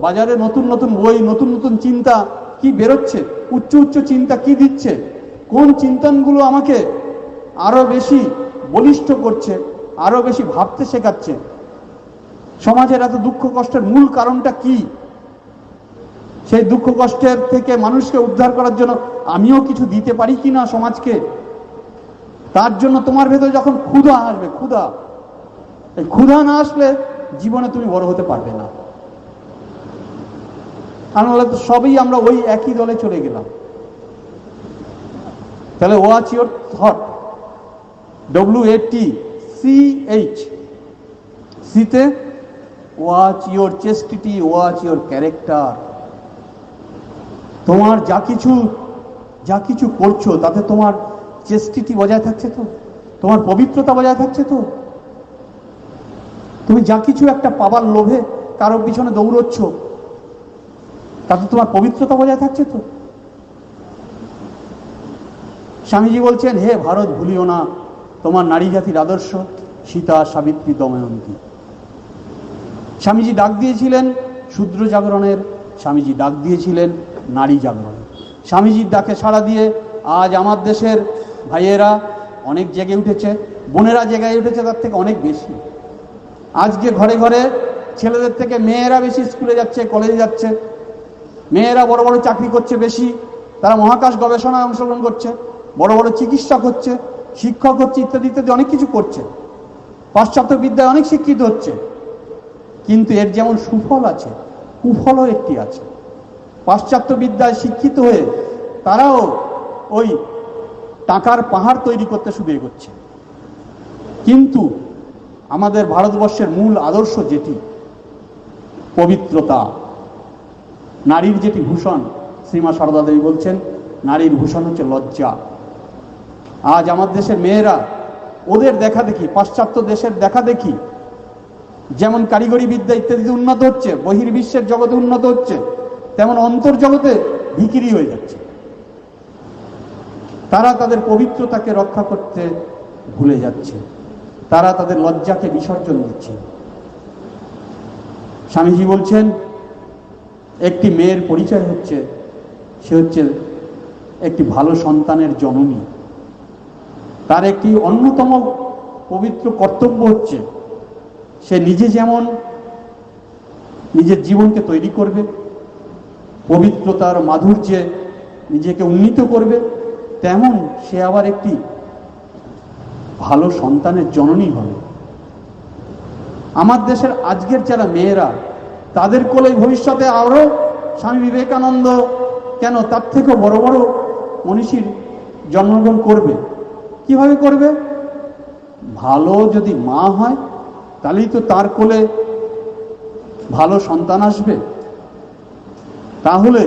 বাজারে নতুন নতুন বই, নতুন নতুন চিন্তা কি বেরোচ্ছে, উচ্চ উচ্চ চিন্তা কি দিচ্ছে, কোন চিন্তনগুলো আমাকে আরো বেশি বলিষ্ঠ করছে, আরো বেশি ভাবতে শেখাচ্ছে। সমাজের এত দুঃখ কষ্টের মূল কারণটা কি? সেই দুঃখ কষ্টের থেকে মানুষকে উদ্ধার করার জন্য আমিও কিছু দিতে পারি কিনা সমাজকে। তার জন্য তোমার ভেতরে যখন ক্ষুধা আসবে, এই ক্ষুধা না আসলে জীবনে তুমি বড় হতে পারবে না। আমি বলে তো সবই আমরা ওই একই দলে চলে গেলাম। তাহলে ওয়াচ ইউর থট, WATCH, সিতে watch your chastity, watch your character. তোমার যা কিছু করছো তাতে তোমার চেস্টিটি বজায় থাকছে তো, তোমার পবিত্রতা বজায় থাকছে তো। তুমি যা কিছু একটা পাবার লোভে কারোর পিছনে দৌড়চ্ছ, তাতে তোমার পবিত্রতা বজায় থাকছে তো। স্বামীজি বলছেন, হে ভারত ভুলিও না তোমার নারী জাতির আদর্শ, সীতা, সাবিত্রী, দময়ন্তী। স্বামীজি ডাক দিয়েছিলেন শূদ্র জাগরণের, স্বামীজি ডাক দিয়েছিলেন নারী জাগরণের। স্বামীজির ডাকে সাড়া দিয়ে আজ আমার দেশের ভাইয়েরা অনেক জেগে উঠেছে, বোনেরা জেগে উঠেছে তার থেকে অনেক বেশি। আজকে ঘরে ঘরে ছেলেদের থেকে মেয়েরা বেশি স্কুলে যাচ্ছে, কলেজে যাচ্ছে, মেয়েরা বড় বড় চাকরি করছে বেশি, তারা মহাকাশ গবেষণায় অংশগ্রহণ করছে, বড় বড় চিকিৎসক হচ্ছে, শিক্ষক হচ্ছে, ইত্যাদি ইত্যাদি অনেক কিছু করছে, পাশ্চাত্য বিদ্যায় অনেক শিক্ষিত হচ্ছে। কিন্তু এর যেমন সুফল আছে, কুফলও একটি আছে। পাশ্চাত্য বিদ্যায় শিক্ষিত হয়ে তারাও ওই টাকার পাহাড় তৈরি করতে শুরু করছে। কিন্তু আমাদের ভারতবর্ষের মূল আদর্শ যেটি পবিত্রতা, নারীর যেটি ভূষণ, শ্রীমা সারদা দেবী বলছেন নারীর ভূষণ হচ্ছে লজ্জা। আজ আমার দেশের মেয়েরা ওদের দেখা দেখি, পাশ্চাত্য দেশের দেখা দেখি, যেমন কারিগরি বিদ্যা ইত্যাদিতে উন্নত হচ্ছে, বহির্বিশ্বের জগতে উন্নত হচ্ছে, তেমন অন্তর্জগতে ভিখিরি হয়ে যাচ্ছে। তারা তাদের পবিত্রতাকে রক্ষা করতে ভুলে যাচ্ছে, তারা তাদের লজ্জাকে বিসর্জন দিচ্ছে। স্বামীজি বলছেন একটি মেয়ের পরিচয় হচ্ছে সে হচ্ছে একটি ভালো সন্তানের জননী। তার একটি অন্যতম পবিত্র কর্তব্য হচ্ছে সে নিজে যেমন নিজের জীবনকে তৈরি করবে, পবিত্রতার মাধুর্যে নিজেকে উন্নীত করবে, তেমন সে আবার একটি ভালো সন্তানের জননী হবে। আমার দেশের আজকের যারা মেয়েরা, তাদের কোলে ভবিষ্যতে আরো স্বামী বিবেকানন্দ কেন তার থেকেও বড় বড় মনীষীর জন্মগ্রহণ করবে। কিভাবে করবে? ভালো যদি মা হয় তাহলেই তো তার কোলে ভালো সন্তান আসবে। তাহলে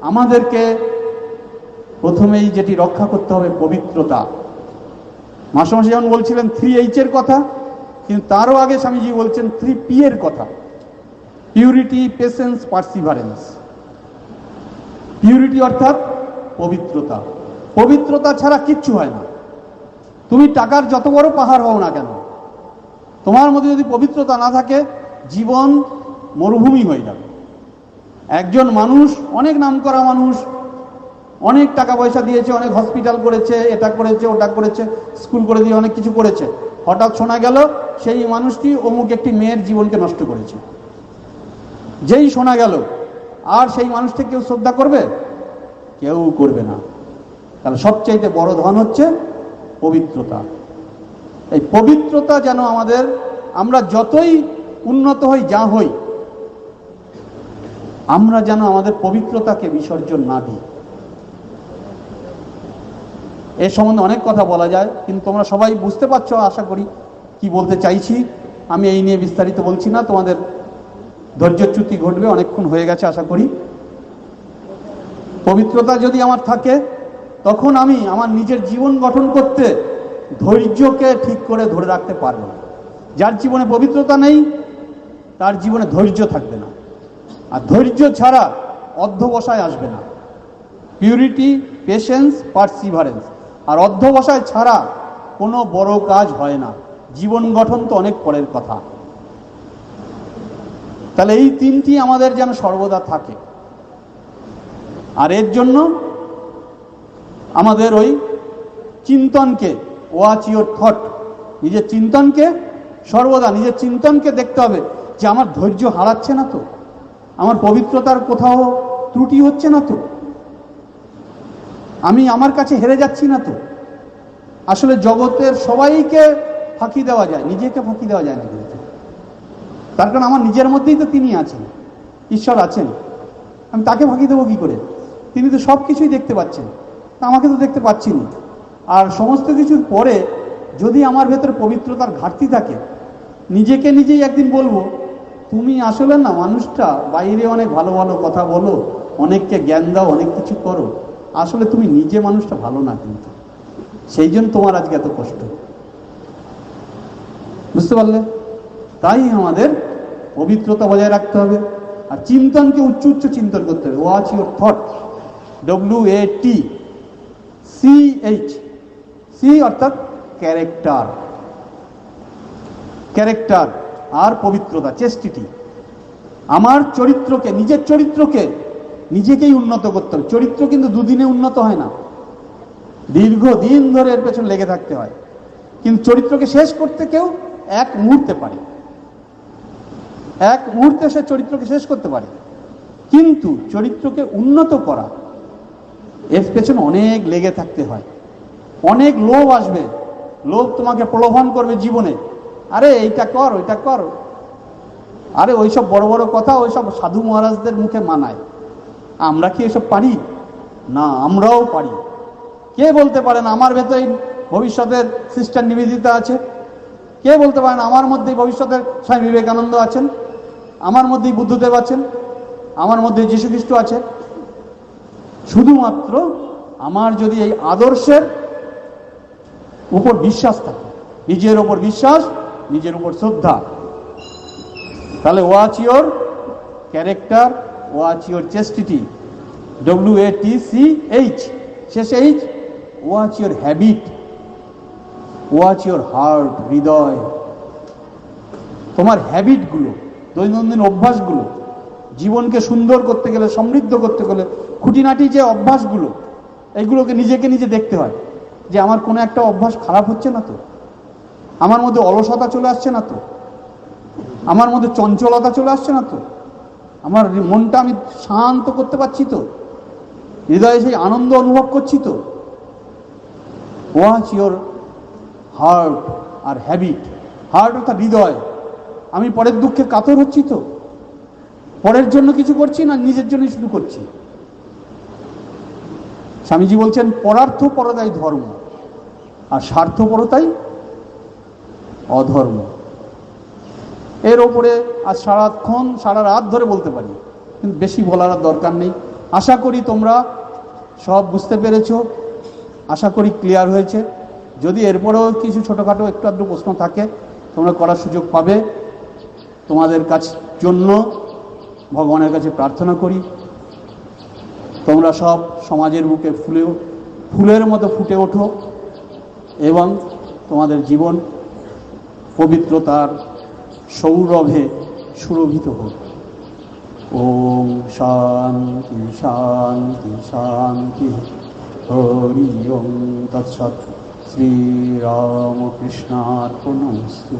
আমাদেরকে প্রথমেই যেটি রক্ষা করতে হবে পবিত্রতা। মাস্টারমশাই যেমন বলছিলেন 3H এর কথা, কিন্তু তারও আগে স্বামীজি বলছেন 3P এর কথা, পিউরিটি, পেশেন্স, পার্সিভারেন্স। পিউরিটি অর্থাৎ পবিত্রতা। পবিত্রতা ছাড়া কিচ্ছু হয় না। তুমি টাকার যত বড় পাহাড় হও না কেন, তোমার মধ্যে যদি পবিত্রতা না থাকে জীবন মরুভূমি হয়ে যাবে। একজন মানুষ, অনেক নামকরা মানুষ, অনেক টাকা পয়সা দিয়েছে, অনেক হসপিটাল করেছে, এটা করেছে, ওটা করেছে, স্কুল করে দিয়ে অনেক কিছু করেছে, হঠাৎ শোনা গেল সেই মানুষটি অমুক একটি মেয়ের জীবনকে নষ্ট করেছে। যেই শোনা গেল, আর সেই মানুষকে কেউ শ্রদ্ধা করবে? কেউ করবে না। তাহলে সবচাইতে বড় ধন হচ্ছে পবিত্রতা। এই পবিত্রতা যেন আমাদের, আমরা যতই উন্নত হই যা হই, আমরা যেন আমাদের পবিত্রতাকে বিসর্জন না দিই। এ সম্বন্ধে অনেক কথা বলা যায়, কিন্তু তোমরা সবাই বুঝতে পারছো আশা করি কি বলতে চাইছি। আমি এই নিয়ে বিস্তারিত বলছি না, তোমাদের ধৈর্যচ্যুতি ঘটবে, অনেকক্ষণ হয়ে গেছে আশা করি। পবিত্রতা যদি আমার থাকে, তখন আমি আমার নিজের জীবন গঠন করতে ধৈর্যকে ঠিক করে ধরে রাখতে পারবো। যার জীবনে পবিত্রতা নেই, তার জীবনে ধৈর্য থাকবে না, আর ধৈর্য ছাড়া অধ্যবসায় আসবে না। পিউরিটি, পেশেন্স, পারসিভারেন্স, আর অধ্যবসায় ছাড়া কোনো বড় কাজ হয় না। জীবন গঠন তো অনেক পরের কথা। তাহলে এই তিনটি আমাদের যেন সর্বদা থাকে। আর এর জন্য আমাদের ওই চিন্তনকে, ওয়াচ ইউর থট, নিজের চিন্তনকে সর্বদা, নিজের চিন্তনকে দেখতে হবে যে আমার ধৈর্য হারাচ্ছে না তো, আমার পবিত্রতার কোথাও ত্রুটি হচ্ছে না তো, আমি আমার কাছে হেরে যাচ্ছি না তো। আসলে জগতের সবাইকে ফাঁকি দেওয়া যায়, নিজেকে ফাঁকি দেওয়া যায় না কিন্তু। তার কারণ আমার নিজের মধ্যেই তো তিনি আছেন, ঈশ্বর আছেন। আমি তাকে ফাঁকি দেবো কি করে? তিনি তো সব কিছুই দেখতে পাচ্ছেন, তা আমাকে তো দেখতে পাচ্ছি না। আর সমস্ত কিছুর পরে যদি আমার ভেতরে পবিত্রতার ঘাটতি থাকে, নিজেকে নিজেই একদিন বলবো, তুমি আসলে না মানুষটা বাইরে অনেক ভালো ভালো কথা বলো, অনেককে জ্ঞান দাও, অনেক কিছু করো, আসলে তুমি নিজে মানুষটা ভালো না কিন্তু, সেই জন্য তোমার আজকে এত কষ্ট। বুঝতে পারলে? তাই আমাদের পবিত্রতা বজায় রাখতে হবে, আর চিন্তনকে উচ্চ উচ্চ চিন্তন করতে হবে। Watch your thought, WATCH, C অর্থাৎ ক্যারেক্টার, ক্যারেক্টার আর পবিত্রতা, চেস্টিটি। আমার চরিত্রকে, নিজের চরিত্রকে নিজেকেই উন্নত করতে হবে। চরিত্র কিন্তু দুদিনে উন্নত হয় না, দীর্ঘদিন ধরে এর পেছনে লেগে থাকতে হয়। কিন্তু চরিত্রকে শেষ করতে কেউ এক মুহূর্তে পারে, এক মুহূর্তে সে চরিত্রকে শেষ করতে পারে। কিন্তু চরিত্রকে উন্নত করা, এর পেছনে অনেক লেগে থাকতে হয়। অনেক লোভ আসবে, লোভ তোমাকে প্রলোভন করবে জীবনে, আরে এইটা কর, ওইটা কর। আরে ওইসব বড় বড় কথা ওইসব সাধু মহারাজদের মুখে মানায়, আমরা কি এসব পারি না? আমরাও পারি। কে বলতে পারেন আমার ভেতরে ভবিষ্যতের সিস্টার নিবেদিতা আছে? কে বলতে পারেন আমার মধ্যেই ভবিষ্যতের স্বামী বিবেকানন্দ আছেন, আমার মধ্যেই বুদ্ধদেব আছেন, আমার মধ্যে যীশু খ্রিস্ট আছে? শুধুমাত্র আমার যদি এই আদর্শের উপর বিশ্বাস থাকে, নিজের উপর বিশ্বাস, নিজের উপর শ্রদ্ধা, তাহলে watch your character, watch your chastity, WATCH, শেষে H, watch your habit, watch your heart, হৃদয়। তোমার হ্যাবিটগুলো, দৈনন্দিন অভ্যাসগুলো, জীবনকে সুন্দর করতে গেলে, সমৃদ্ধ করতে গেলে খুঁটিনাটি যে অভ্যাসগুলো, এইগুলোকে নিজেকে নিজে দেখতে হয় যে আমার কোনো একটা অভ্যাস খারাপ হচ্ছে না তো, আমার মধ্যে অলসতা চলে আসছে না তো, আমার মধ্যে চঞ্চলতা চলে আসছে না তো, আমার মনটা আমি শান্ত করতে পারছি তো, হৃদয়ে সেই আনন্দ অনুভব করছি তো। ওয়াচ ইউর হার্ট আর হ্যাবিট। হার্ট অর্থাৎ হৃদয়, আমি পরের দুঃখে কাতর হচ্ছি তো, পরের জন্য কিছু করছি না, নিজের জন্য শুরু করছি। স্বামীজি বলছেন পরার্থ পরতাই ধর্ম, আর স্বার্থপরতাই অধর্ম। এর ওপরে আজ সারাক্ষণ সারা রাত ধরে বলতে পারি, কিন্তু বেশি বলার আর দরকার নেই। আশা করি তোমরা সব বুঝতে পেরেছো, আশা করি ক্লিয়ার হয়েছে। যদি এরপরেও কিছু ছোটোখাটো একটু আধটু প্রশ্ন থাকে তোমরা করার সুযোগ পাবে। তোমাদের কাছ জন্য ভগবানের কাছে প্রার্থনা করি তোমরা সব সমাজের বুকে ফুলের মতো ফুটে ওঠো এবং তোমাদের জীবন পবিত্রতার সৌরভে সুরভিত হোক। ওম শান্তি শান্তি শান্তি। হরি ওম তৎসৎ। শ্রীরামকৃষ্ণার্পণমস্তু।